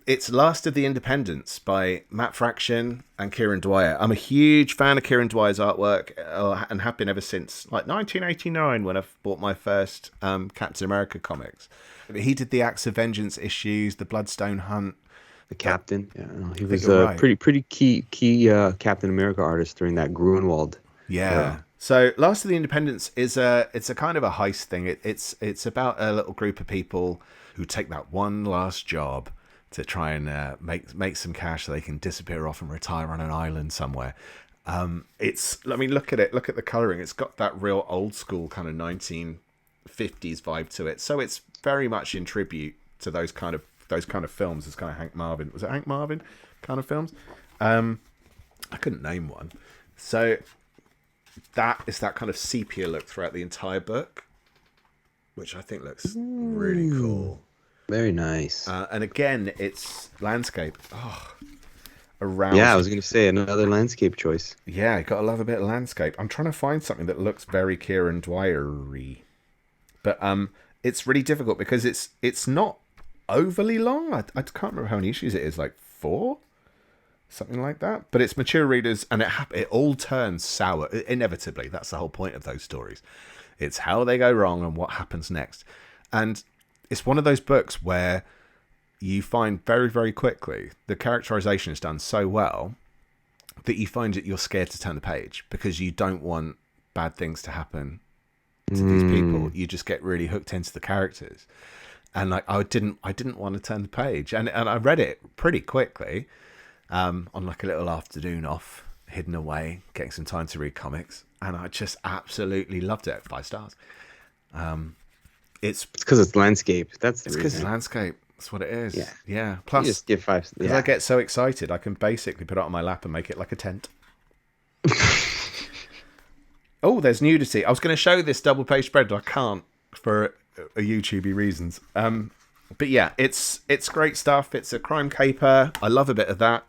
it's Last of the Independents by Matt Fraction and Kieran Dwyer. I'm a huge fan of Kieran Dwyer's artwork and have been ever since like 1989 when I bought my first Captain America comics. He did the Acts of Vengeance issues, the Bloodstone Hunt. The Captain, he was a pretty key Captain America artist during that Grunwald. Yeah. So, Last of the Independents is it's a kind of a heist thing. It's about a little group of people who take that one last job to try and make some cash so they can disappear off and retire on an island somewhere. Look at it. Look at the coloring. It's got that real old school kind of 1950s vibe to it. So it's very much in tribute to those kind of films. It's kind of Hank Marvin. Was it Hank Marvin kind of films? I couldn't name one. So that is that kind of sepia look throughout the entire book, which I think looks really cool. Very nice. And again, it's landscape. Around. Yeah, I was going to say another landscape choice. Yeah, got to love a bit of landscape. I'm trying to find something that looks very Kieran Dwyer-y. But it's really difficult because it's not overly long. I can't remember how many issues it is, like 4? something like that. But it's mature readers, and it all turns sour inevitably. That's the whole point of those stories. It's how they go wrong and what happens next. And it's one of those books where you find very, very quickly the characterization is done so well that you find that you're scared to turn the page because you don't want bad things to happen to these people. You just get really hooked into the characters. And like I didn't want to turn the page. And I read it pretty quickly, on like a little afternoon off, hidden away, getting some time to read comics. And I just absolutely loved it. 5 stars. It's because it's landscape. That's the it's reason. because it's landscape. That's what it is. Yeah. Yeah. Plus, you just give 5. because I get so excited, I can basically put it on my lap and make it like a tent. Oh, there's nudity. I was going to show this double page spread, but I can't for a YouTubey reasons. But yeah, it's great stuff. It's a crime caper. I love a bit of that,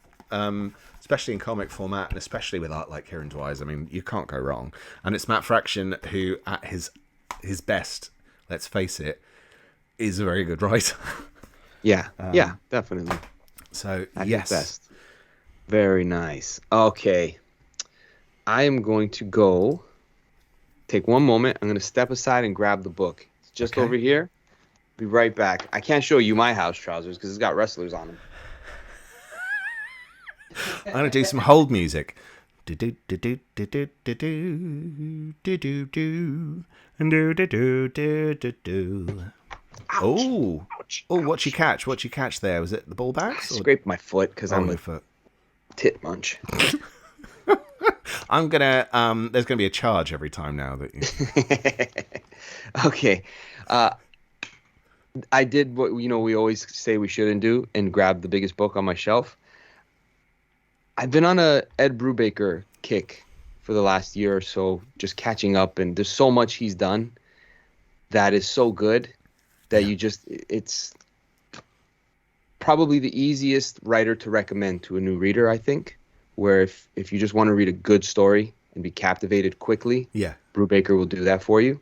especially in comic format, and especially with art like Kieran Dwyer's. I mean, you can't go wrong. And it's Matt Fraction, who at his best, let's face it, is a very good writer. Yeah, definitely. So, At yes. his best. Very nice. Okay. I am going to go take one moment. I'm going to step aside and grab the book. It's just over here. Be right back. I can't show you my house trousers because it's got wrestlers on them. I'm going to do some hold music. Oh, what you catch? What you catch there? Was it the ball backs? I scraped my foot because I'm a foot. tit munch. I'm gonna. There's gonna be a charge every time now that you. Okay. I did what we always say we shouldn't do and grab the biggest book on my shelf. I've been on a Ed Brubaker kick for the last year or so, just catching up, and there's so much he's done that is so good that it's probably the easiest writer to recommend to a new reader, I think, where if you just want to read a good story and be captivated quickly, Brubaker will do that for you.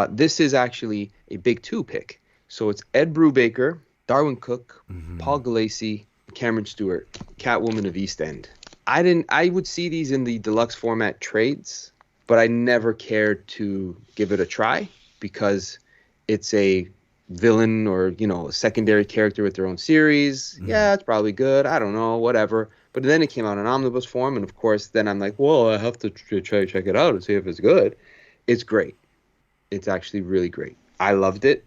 This is actually a big 2 pick. So it's Ed Brubaker, Darwin Cook, Paul Gulacy, Cameron Stewart, Catwoman of East End. I would see these in the deluxe format trades, but I never cared to give it a try because it's a villain or, a secondary character with their own series. Yeah, it's probably good. I don't know, whatever. But then it came out in omnibus form, and of course, then I'm like, well, I have to try to check it out and see if it's good. It's great. It's actually really great. I loved it.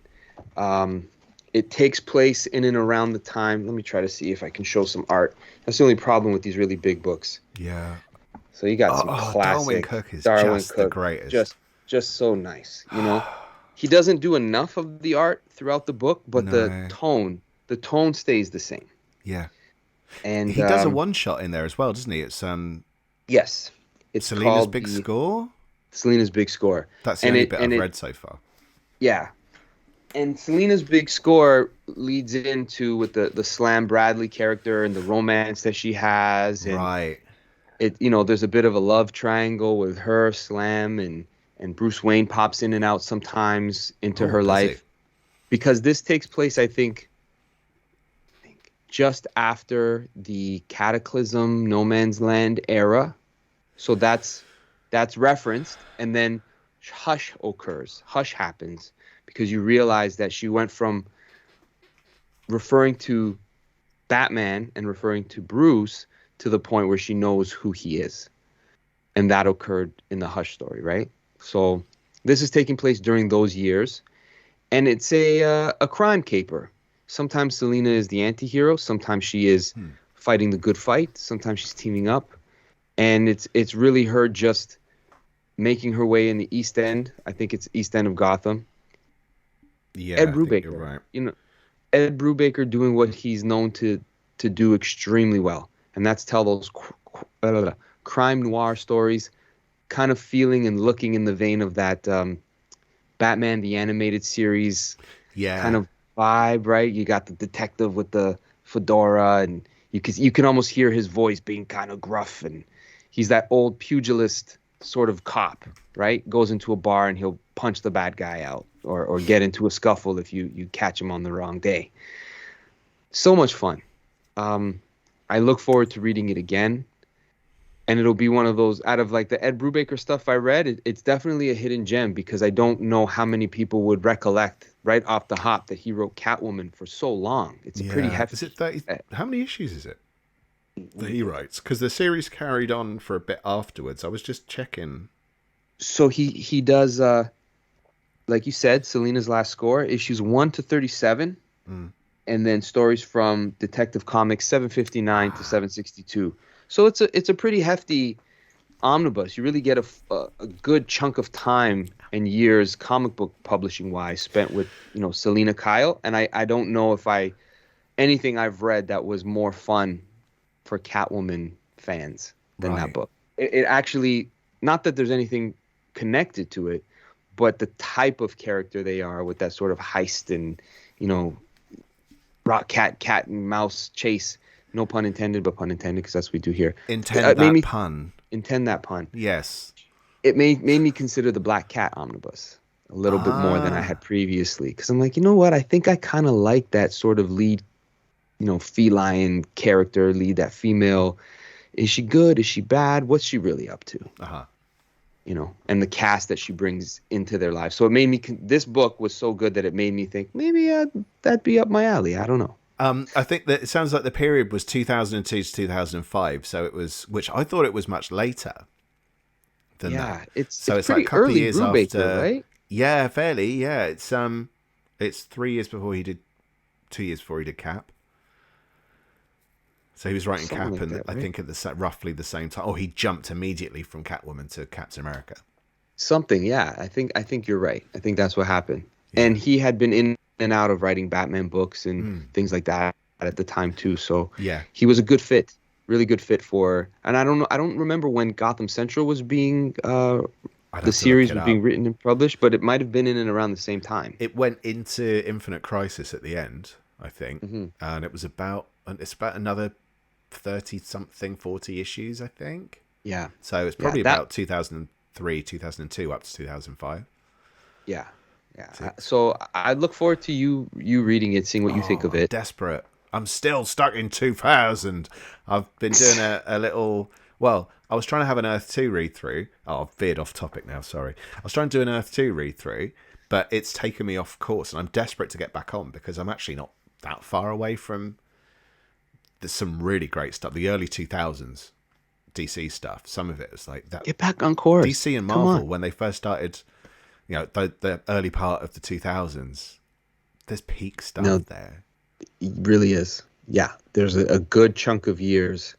It takes place in and around the time. Let me try to see if I can show some art. That's the only problem with these really big books. Yeah. So you got some classic. Darwin Cook is just the greatest. Just so nice. He doesn't do enough of the art throughout the book, but the tone stays the same. Yeah. And he does a one shot in there as well, doesn't he? It's yes. It's Selena's Big Score. Selena's Big Score. That's the only bit I've read so far. Yeah. And Selena's Big Score leads into with the Slam Bradley character and the romance that she has. And right. There's a bit of a love triangle with her, Slam, and Bruce Wayne pops in and out sometimes into her life. Because this takes place, I think, just after the Cataclysm, No Man's Land era. So that's referenced. And then Hush occurs. Hush happens. Because you realize that she went from referring to Batman and referring to Bruce to the point where she knows who he is. And that occurred in the Hush story, right? So this is taking place during those years. And it's a crime caper. Sometimes Selena is the anti-hero. Sometimes she is fighting the good fight. Sometimes she's teaming up. And it's really her just making her way in the East End. I think it's East End of Gotham. Yeah, Ed Brubaker, right. Ed Brubaker doing what he's known to do extremely well, and that's tell those crime noir stories, kind of feeling and looking in the vein of that Batman the Animated Series kind of vibe, right? You got the detective with the fedora, and you can almost hear his voice being kind of gruff, and he's that old pugilist sort of cop, right? Goes into a bar and he'll punch the bad guy out or get into a scuffle if you catch him on the wrong day. So much fun. I look forward to reading it again. And it'll be one of those out of like the Ed Brubaker stuff I read. It's definitely a hidden gem because I don't know how many people would recollect right off the hop that he wrote Catwoman for so long. It's a pretty Yeah. Is hefty. it 30? How many issues is it that he writes? Because the series carried on for a bit afterwards. I was just checking. So he does like you said, Selena's Last Score, issues 1 to 37, Mm. and then stories from Detective Comics 759 to 762. So it's a pretty hefty omnibus. You really get a good chunk of time and years comic book publishing wise spent with Selena Kyle, and I don't know if anything I've read that was more fun for Catwoman fans than that Right. book. It actually, not that there's anything connected to it, but the type of character they are with that sort of heist and rock cat and mouse chase. No pun intended, but pun intended because that's what we do here. Intend It made that me pun. intend that pun. Yes. It made me consider the Black Cat omnibus a little bit more than I had Ah. previously because I'm like, you know what? I think I kind of like that sort of lead, feline character, lead that female. Is she good? Is she bad? What's she really up to? Uh-huh. And the cast that she brings into their lives. So it made me. This book was so good that it made me think maybe that'd be up my alley. I don't know. I think that it sounds like the period was 2002 to 2005, so it was, which I thought it was much later than Yeah, that. it's So it's like pretty a couple of early years Brubaker, after. right? Yeah, fairly. Yeah, it's 3 years before he did, 2 years before he did Cap. So he was writing Something Cap, like and that, I right? think at roughly the same time. Oh, he jumped immediately from Catwoman to Captain America. Something, yeah. I think you're right. I think that's what happened. Yeah. And he had been in and out of writing Batman books and things like that at the time too. So Yeah. he was a good fit, really good fit for. And I don't know, I don't remember when Gotham Central was being I'd the have to look series it was being up. written and published, but it might have been in and around the same time. It went into Infinite Crisis at the end, I think, Hmm. and it's about another 30 something 40 issues, I think. Yeah, So it's yeah, probably that, about 2003, 2002 up to 2005. yeah, yeah. So, So I look forward to you reading it, seeing what you think of I'm it. desperate. I'm still stuck in 2000. I've been doing a little. Well, I was trying to have an Earth 2 read through. Oh, I've veered off topic now, sorry. I was trying to do an Earth 2 read through, but it's taken me off course, and I'm desperate to get back on because I'm actually not that far away from. There's some really great stuff. The early 2000s DC stuff. Some of it was like that. Get back on course. DC and Come Marvel, on. when they first started, the early part of the 2000s, there's peak stuff No, there. it really is. Yeah, there's a good chunk of years,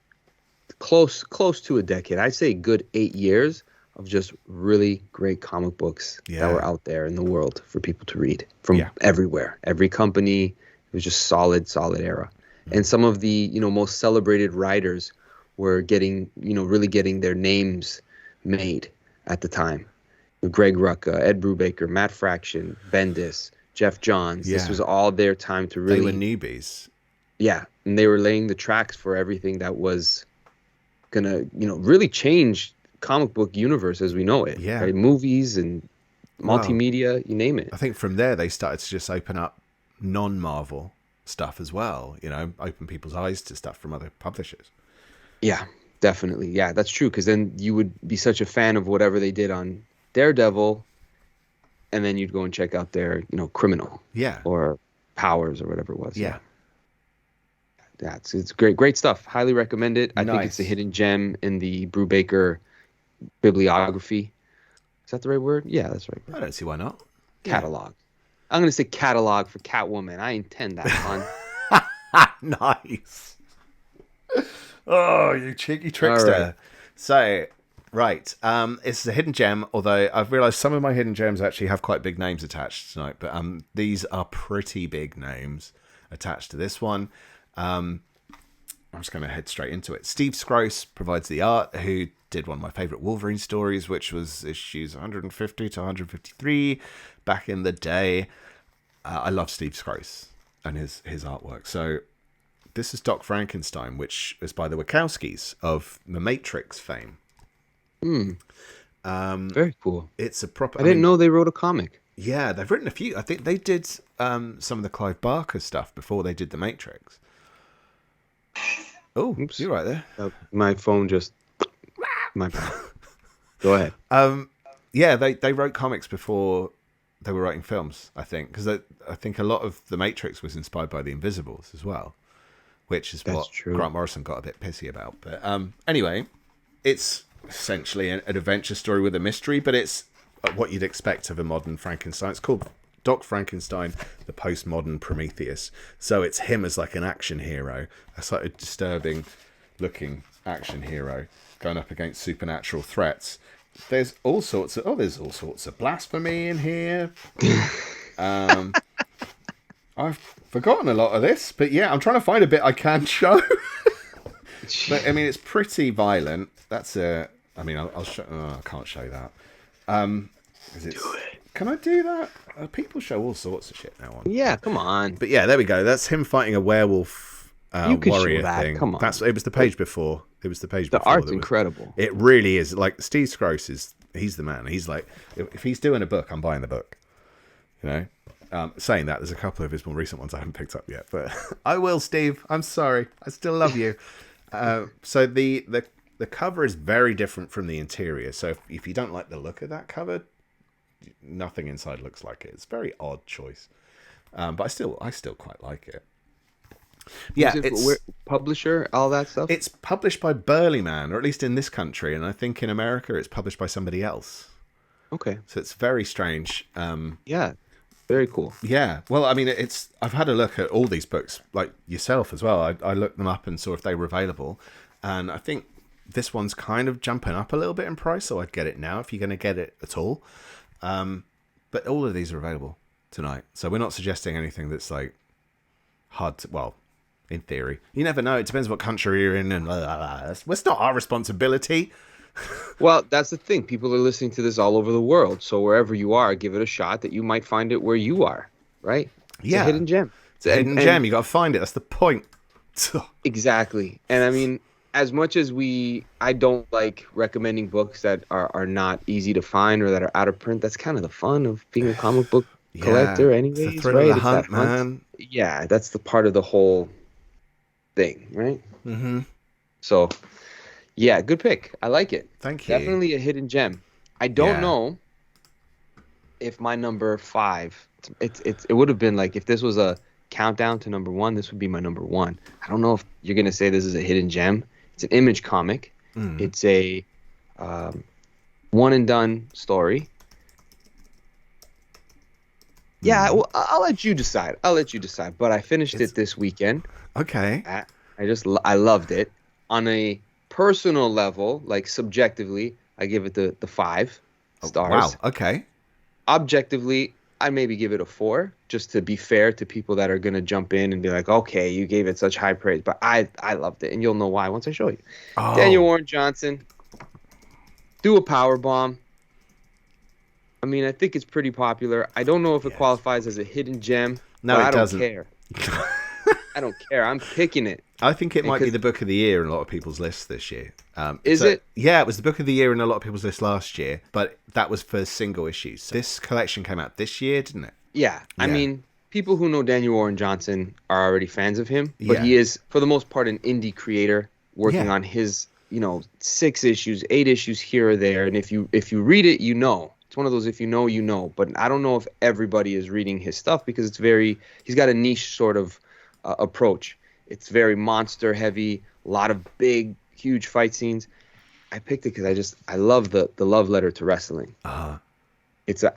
close to a decade. I'd say a good 8 years of just really great comic books that Yeah. were out there in the world for people to read from Yeah. everywhere, every company. It was just solid era. And some of the most celebrated writers were getting really getting their names made at the time. Greg Rucka, Ed Brubaker, Matt Fraction, Bendis, Jeff Johns. This Yeah. was all their time to They were really, newbies. yeah, and they were laying the tracks for everything that was gonna, really change comic book universe as we know it. Yeah. Right? Movies and Wow. multimedia, you name it. I think from there they started to just open up non-Marvel stuff as well. Open people's eyes to stuff from other publishers. Yeah, definitely. Yeah, that's true. Because then you would be such a fan of whatever they did on Daredevil, and then you'd go and check out their, Criminal Yeah. or Powers or whatever it was. Yeah. Yeah, it's great stuff. Highly recommend it. I think it's a Nice. hidden gem in the Brubaker bibliography. Is that the right word? Yeah, that's the right I word. don't see why not. Catalog. I'm gonna say catalog for Catwoman. I intend that pun. Nice. Oh, you cheeky All trickster. right. So, right. It's a hidden gem, although I've realised some of my hidden gems actually have quite big names attached tonight, but these are pretty big names attached to this one. I'm just going to head straight into it. Steve Scroce provides the art, who did one of my favourite Wolverine stories, which was issues 150 to 153 back in the day. I love Steve Scroce and his artwork. So this is Doc Frankenstein, which is by the Wachowskis of The Matrix fame. Very cool. It's a proper... I didn't know they wrote a comic. Yeah, they've written a few. I think they did some of the Clive Barker stuff before they did The Matrix. Oh, Oops. you're right there. My phone just. My bad. Go ahead. Yeah, they wrote comics before they were writing films, I think, because I think a lot of The Matrix was inspired by The Invisibles as well, which is That's what true. Grant Morrison got a bit pissy about. But anyway, it's essentially an adventure story with a mystery, but it's what you'd expect of a modern Frankenstein. It's called Doc Frankenstein, the postmodern Prometheus. So it's him as like an action hero, a sort of disturbing looking action hero going up against supernatural threats. There's all sorts of blasphemy in here. I've forgotten a lot of this, but yeah, I'm trying to find a bit I can show. But I mean, it's pretty violent. That's a. I mean, I'll show. Oh, I can't show that. Do it. Can I do that? People show all sorts of shit now on. Yeah, come on. But yeah, there we go. That's him fighting a werewolf warrior thing. Come on. It was the page before. It was the page before. The art's incredible. It really is. Like Steve Scrose he's the man. He's like, if he's doing a book, I'm buying the book. You know. Saying that, there's a couple of his more recent ones I haven't picked up yet, but I will, Steve. I'm sorry. I still love you. So the cover is very different from the interior. So if you don't like the look of that cover, nothing inside looks like it. It's a very odd choice, but I still quite like it. Yeah, it's publisher, all that stuff. It's published by Burly Man, or at least in this country, and I think in America it's published by somebody else. Okay, so it's very strange. Yeah, very cool. Yeah, well, I mean, I've had a look at all these books, like yourself as well. I looked them up and saw if they were available, and I think this one's kind of jumping up a little bit in price, so I'd get it now if you're going to get it at all. But all of these are available tonight, so we're not suggesting anything that's like hard to, well, in theory. You never know. It depends what country you're in, and it's not our responsibility. Well, that's the thing. People are listening to this all over the world, so wherever you are, give it a shot that you might find it where you are, right? It's a hidden gem. It's a hidden gem. You got to find it. That's the point. Exactly. And I mean, as much as I don't like recommending books that are not easy to find or that are out of print, that's kind of the fun of being a comic book collector anyways, it's the thrill right? of the hunt, man. Yeah, that's the part of the whole thing, right? Mm-hmm. So, yeah, good pick. I like it. Thank you. Definitely a hidden gem. I don't know if my number 5, it would have been like, if this was a countdown to number 1, this would be my number 1. I don't know if you're going to say this is a hidden gem. It's an Image comic. It's a one and done story. Yeah, well, I'll let you decide. But I finished it this weekend. Okay. I loved it. On a personal level, like subjectively, I give it the 5 stars. Wow. Okay. Objectively, I maybe give it a 4, just to be fair to people that are going to jump in and be like, okay, you gave it such high praise. But I loved it, and you'll know why once I show you. Oh. Daniel Warren Johnson, do a power bomb. I mean, I think it's pretty popular. I don't know if it qualifies as a hidden gem. No, it doesn't. I don't care. I don't care. I'm picking it. I think it might be the book of the year in a lot of people's lists this year. Is it? Yeah, it was the book of the year in a lot of people's lists last year, but that was for single issues. This collection came out this year, didn't it? Yeah. I mean, people who know Daniel Warren Johnson are already fans of him, but he is, for the most part, an indie creator working on his, 6 issues, 8 issues here or there. And if you read it, you know. It's one of those, if you know, you know. But I don't know if everybody is reading his stuff because he's got a niche sort of approach. It's very monster heavy, a lot of big, huge fight scenes. I picked it because I love the love letter to wrestling. It's and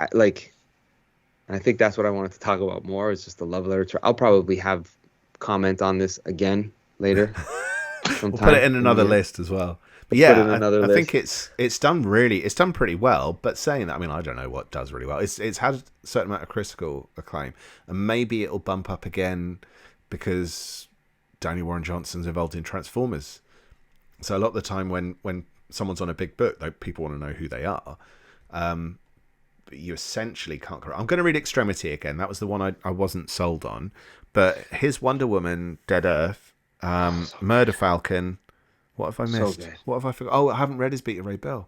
I think that's what I wanted to talk about more. Is just the love letter to. I'll probably have comment on this again later. We'll put it in another list as well. But yeah, I think it's done pretty well. But saying that, I mean, I don't know what does really well. It's had a certain amount of critical acclaim, and maybe it'll bump up again because Daniel Warren Johnson's involved in Transformers. So a lot of the time when someone's on a big book, people want to know who they are. But you essentially can't. I'm going to read Extremity again. That was the one I wasn't sold on. But his Wonder Woman, Dead Earth, Murder Falcon. What have I missed? So good. What have I forgot? Oh, I haven't read his Beta Ray Bill.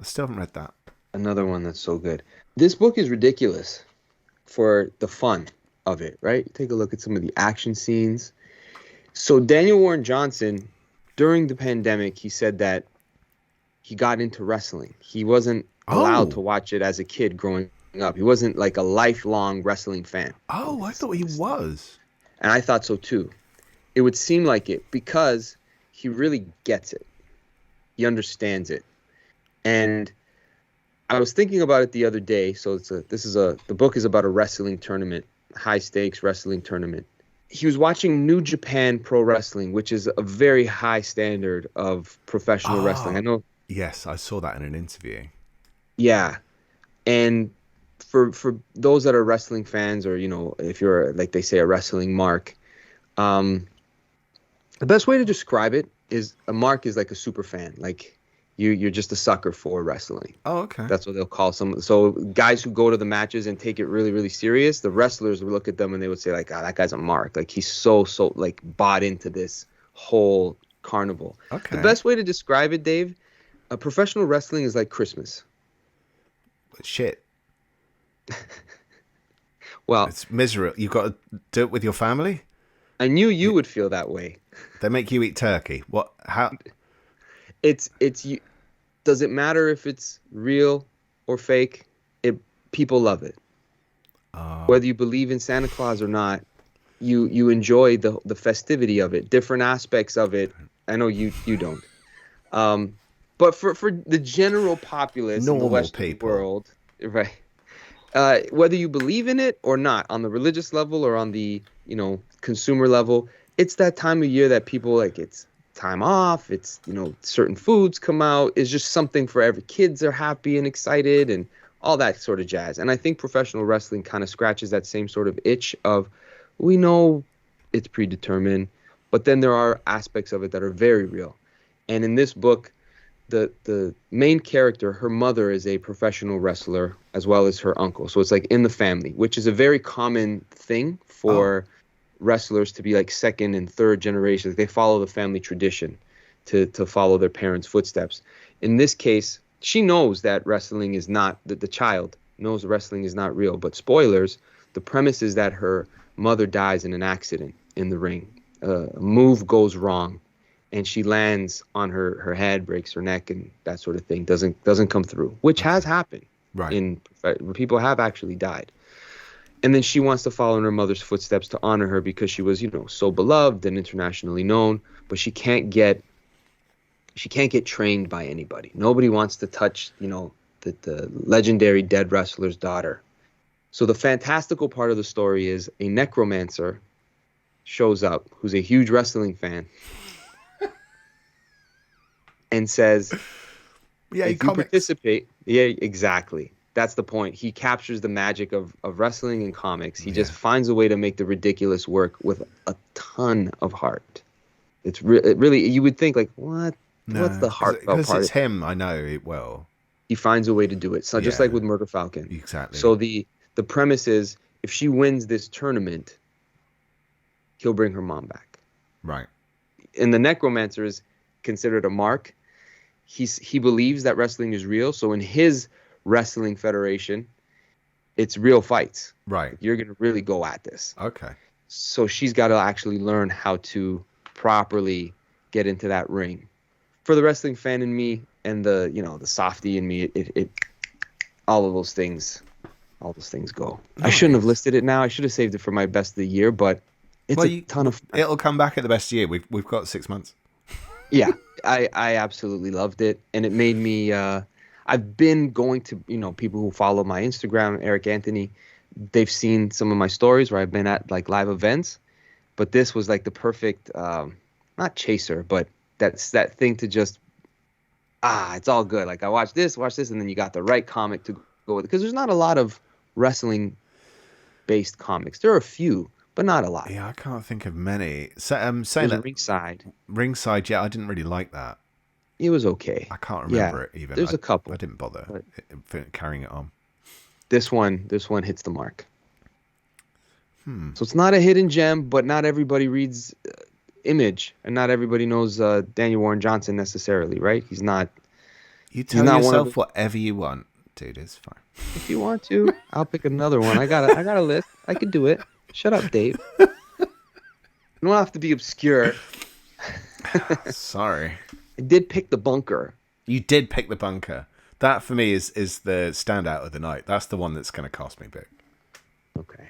I still haven't read that. Another one that's so good. This book is ridiculous for the fun of it, right? Take a look at some of the action scenes. So Daniel Warren Johnson during the pandemic, he said that he got into wrestling. He wasn't allowed to Oh, watch it as a kid growing up. He wasn't like a lifelong wrestling fan. oh, I thought he was. And I thought so too. It would seem like it because he really gets it. He understands it. And I was thinking about it the other day. So the book is about a wrestling tournament, high stakes wrestling tournament. He was watching New Japan Pro Wrestling, which is a very high standard of professional wrestling. I Ah, know. yes, I saw that in an interview. Yeah. And for those that are wrestling fans, or if you're, like they say, a wrestling mark, um, the best way to describe it is a mark is like a super fan. Like you're just a sucker for wrestling. Oh, okay. That's what they'll call some. So guys who go to the matches and take it really, really serious, the wrestlers would look at them and they would say like, "Ah, that guy's a mark. Like he's so like bought into this whole carnival." The Okay. best way to describe it, Dave, professional wrestling is like Christmas. Shit. Well, It's miserable. You've got to do it with your family? I knew you would feel that way. They make you eat turkey. What? How? It's you. Does it matter if it's real or fake? People love it. Whether you believe in Santa Claus or not, you enjoy the festivity of it, different aspects of it. I know you don't. But for the general populace in the Normal Western people. world, right? Whether you believe in it or not, on the religious level or on the consumer level, it's that time of year that people like. It's time off. It's certain foods come out. It's just something for every kids are happy and excited and all that sort of jazz. And I think professional wrestling kind of scratches that same sort of itch of we know it's predetermined, but then there are aspects of it that are very real. And in this book, the main character, her mother is a professional wrestler as well as her uncle. So it's like in the family, which is a very common thing for wrestlers to be like second and third generations. They follow the family tradition to follow their parents' footsteps. In this case, she knows that wrestling is not, that the child knows wrestling is not real. But spoilers, the premise is that her mother dies in an accident in the ring. A move goes wrong and she lands on her head, breaks her neck, and that sort of thing doesn't come through, which has happened. Right. People have actually died. And then she wants to follow in her mother's footsteps to honor her because she was, so beloved and internationally known, but she can't get trained by anybody. Nobody wants to touch, the legendary dead wrestler's daughter. So the fantastical part of the story is a necromancer shows up who's a huge wrestling fan and says, Yeah, if you participate, yeah, exactly. That's the point. He captures the magic of wrestling and comics. He just finds a way to make the ridiculous work with a ton of heart. It really, you would think like, what? No, What's the heartfelt because part? it's him. I know it well. He finds a way to do it. So just Yeah. like with Murder Falcon. Exactly. So the premise is if she wins this tournament, he'll bring her mom back. Right. And the necromancer is considered a mark. He believes that wrestling is real. So in his wrestling federation, it's real fights. Right. You're going to really go at this. Okay. So she's got to actually learn how to properly get into that ring. For the wrestling fan in me and the softie in me, it all those things go. Nice. I shouldn't have listed it now. I should have saved it for my best of the year, but it's a ton of fun. It'll come back at the best year. We've got 6 months. Yeah, I absolutely loved it, and it made me. I've been going to people who follow my Instagram, Eric Anthony. They've seen some of my stories where I've been at like live events, but this was like the perfect, not chaser, but that's that thing to just it's all good. Like I watch this, and then you got the right comic to go with it because there's not a lot of wrestling based comics. There are a few, but not a lot. Yeah, I can't think of many. So, saying There's that Ringside. yeah, I didn't really like that. It was okay. I can't remember it even. There's a couple. I didn't bother carrying it on. This one hits the mark. So it's not a hidden gem, but not everybody reads Image, and not everybody knows Daniel Warren Johnson necessarily, right? He's not. You tell yourself whatever you want, dude. It's fine. If you want to, I'll pick another one. I got a list. I could do it. Shut up, Dave. You don't have to be obscure. Sorry. I did pick The Bunker. You did pick The Bunker. That, for me, is the standout of the night. That's the one that's going to cost me big. Okay.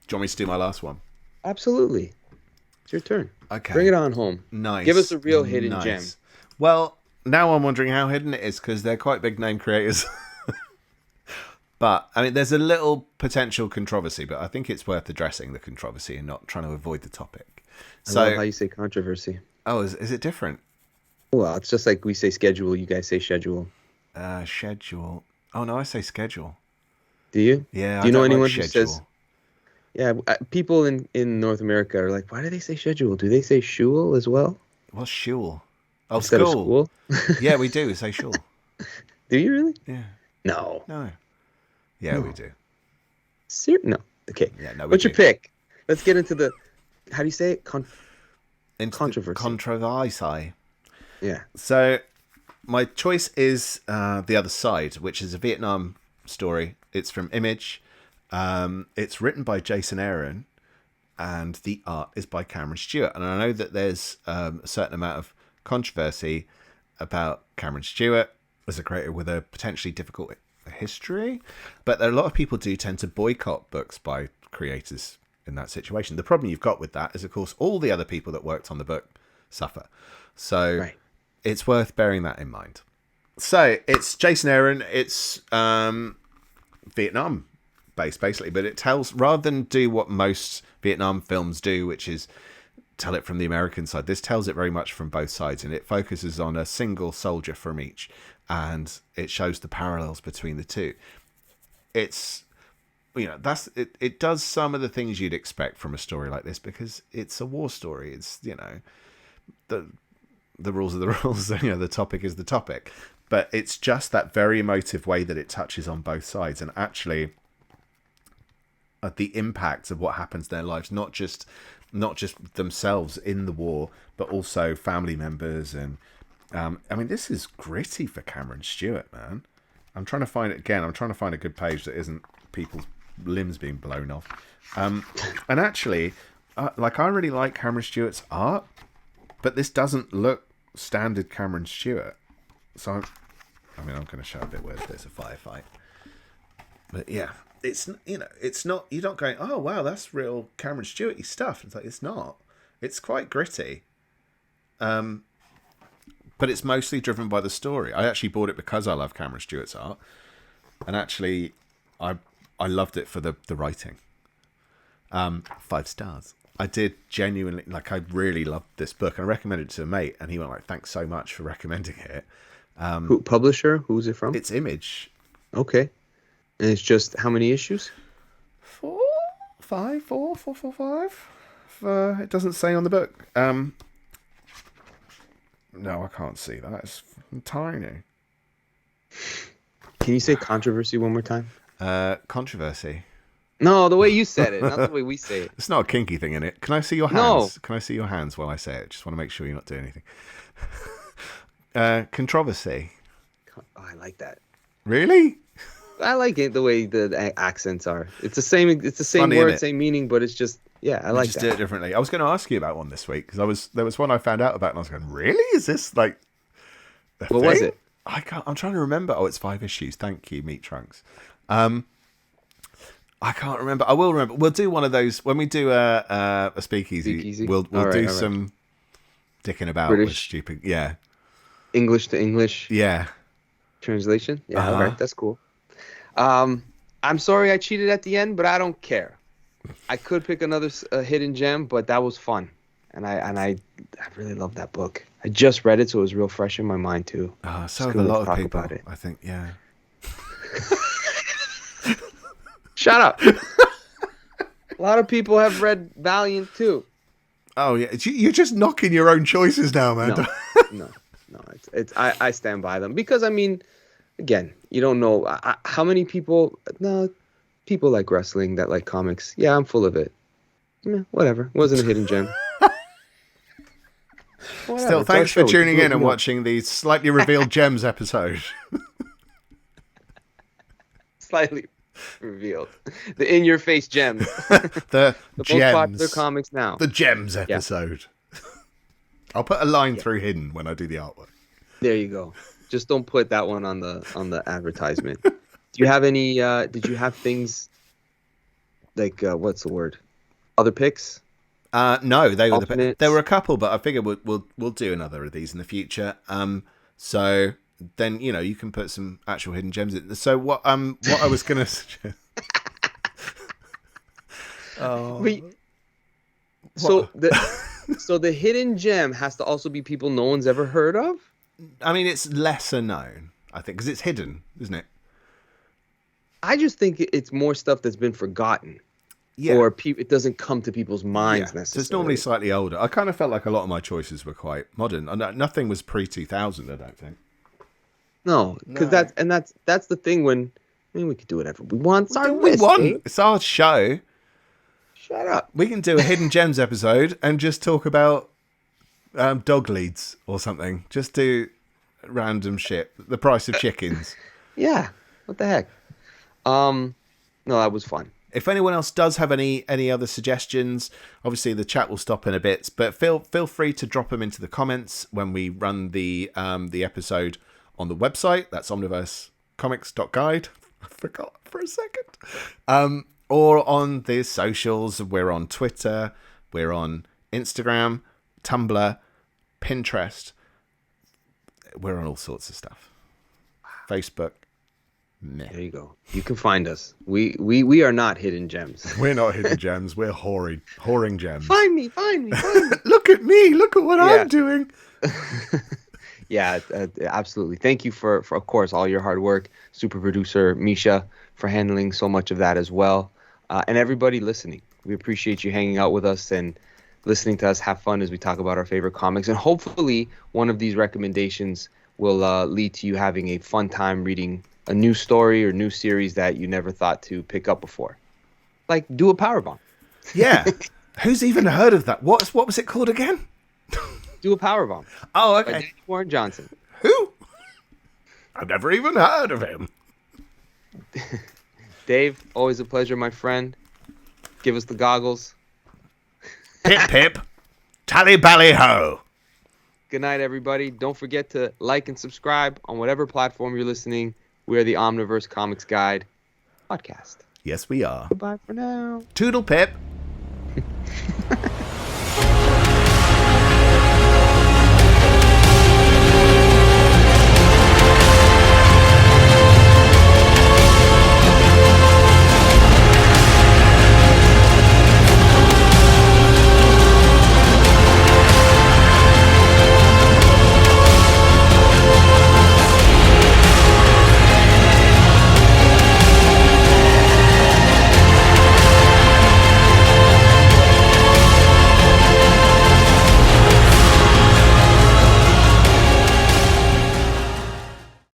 Do you want me to do my last one? Absolutely. It's your turn. Okay. Bring it on home. Nice. Give us a real hidden gem. Well, now I'm wondering how hidden it is because they're quite big name creators. But, I mean, there's a little potential controversy, but I think it's worth addressing the controversy and not trying to avoid the topic. I love how you say controversy. Oh, is it different? Well, it's just like we say schedule, you guys say schedule. Schedule. Oh, no, I say schedule. Do you? Yeah, Do you know anyone who schedule. says... Yeah, people in North America are like, why do they say schedule? Do they say shul as well? What's shul? Oh, Instead of school? Yeah, we do. We say shul. Do you really? Yeah. No. Yeah, we do. No. Okay. Yeah, no, What's your pick? Let's get into the... How do you say it? Controversy. Controversy. Yeah. So, my choice is The Other Side, which is a Vietnam story. It's from Image. It's written by Jason Aaron, and the art is by Cameron Stewart. And I know that there's a certain amount of controversy about Cameron Stewart as a creator with a potentially difficult history, but a lot of people do tend to boycott books by creators in that situation. The problem you've got with that is, of course, all the other people that worked on the book suffer. So It's worth bearing that in mind. So it's Jason Aaron. It's Vietnam based, basically, but it tells, rather than do what most Vietnam films do, which is tell it from the American side, this tells it very much from both sides, and it focuses on a single soldier from each, and it shows the parallels between the two. It's, that's it does some of the things you'd expect from a story like this, because it's a war story. It's, the rules are the rules. The topic is the topic, but it's just that very emotive way that it touches on both sides, and actually the impact of what happens in their lives, not just themselves in the war, but also family members. And this is gritty for Cameron Stewart, man. I'm trying to find it again. I'm trying to find a good page that isn't people's limbs being blown off. And actually, I really like Cameron Stewart's art, but this doesn't look standard Cameron Stewart. So, I'm going to show a bit where there's a firefight. But yeah, it's not, you're not going, oh wow, that's real Cameron Stewart-y stuff. It's like, it's not. It's quite gritty. But it's mostly driven by the story. I actually bought it because I love Cameron Stewart's art. And actually, I loved it for the writing. 5 stars. I did genuinely, I really loved this book. And I recommended it to a mate, and he went thanks so much for recommending it. Who publisher? Who's it from? It's Image. Okay. And it's just how many issues? 4, 5. It doesn't say on the book. No, I can't see that. It's tiny. Can you say controversy one more time? Controversy. No, the way you said it, not the way we say it. It's not a kinky thing in it. Can I see your hands? No. Can I see your hands while I say it? Just want to make sure you're not doing anything. Controversy. Oh, I like that. Really? I like it the way the accents are. It's the same. It's the same funny, word, same meaning, but it's just I like just that. Do it differently. I was going to ask you about one this week because there was one I found out about, and I was going, really? Is this like? What was it? I'm trying to remember. Oh, it's 5 issues. Thank you, Meat Trunks. I can't remember. I will remember. We'll do one of those when we do a speakeasy. We'll do some dicking about British, with stupid. Yeah. English to English. Yeah. Translation. Yeah. All right. That's cool. I'm sorry I cheated at the end, but I don't care. I could pick another hidden gem, but that was fun, and I really love that book. I just read it, so it was real fresh in my mind too. So have a lot of people. I think, yeah. Shut up. A lot of people have read Valiant too. Oh yeah, you're just knocking your own choices now, man. No. I stand by them because again, you don't know how many people. No, people like wrestling that like comics. Yeah, I'm full of it. Whatever. It wasn't a hidden gem. Still, thanks for tuning in and watching the Slightly Revealed Gems episode. Slightly revealed. The in-your-face gems. the most gems. popular comics now. The Gems episode. I'll put a line through hidden when I do the artwork. There you go. Just don't put that one on the advertisement. Do you have any? Did you have things like what's the word? Other picks? No, they were Alternates? there were a couple, but I figure we'll do another of these in the future. So then you can put some actual hidden gems in. So what I was gonna suggest. So the hidden gem has to also be people no one's ever heard of? I mean, it's lesser known, I think, because it's hidden, isn't it? I just think it's more stuff that's been forgotten. Yeah. Or it doesn't come to people's minds necessarily. So it's normally slightly older. I kind of felt like a lot of my choices were quite modern. Nothing was pre-2000, I don't think. No, because that's the thing when we could do whatever we want. It's our list, It's our show. Shut up. We can do a Hidden Gems episode and just talk about dog leads or something. Just do random shit. The price of chickens. Yeah. What the heck? No, that was fun. If anyone else does have any other suggestions, obviously the chat will stop in a bit, but feel free to drop them into the comments when we run the episode on the website. That's omniversecomics.guide. I forgot for a second. Or on the socials. We're on Twitter, we're on Instagram, Tumblr, Pinterest. We're on all sorts of stuff. Facebook. Meh. There you go. You can find us. We are not hidden gems. We're not hidden gems. We're whoring gems. Find me. Look at me. Look at what I'm doing. Yeah, absolutely. Thank you for, of course, all your hard work. Super producer Misha for handling so much of that as well. And everybody listening. We appreciate you hanging out with us and listening to us have fun as we talk about our favorite comics. And hopefully one of these recommendations will lead to you having a fun time reading a new story or new series that you never thought to pick up before. Like, do a Powerbomb. Yeah. Who's even heard of that? What was it called again? Do a Powerbomb. Oh, okay. By Warren Johnson. Who? I've never even heard of him. Dave, always a pleasure, my friend. Give us the goggles. Pip, pip. Tally, bally, ho. Good night, everybody. Don't forget to like and subscribe on whatever platform you're listening. We're the Omniverse Comics Guide podcast. Yes, we are. Goodbye for now. Toodle pip.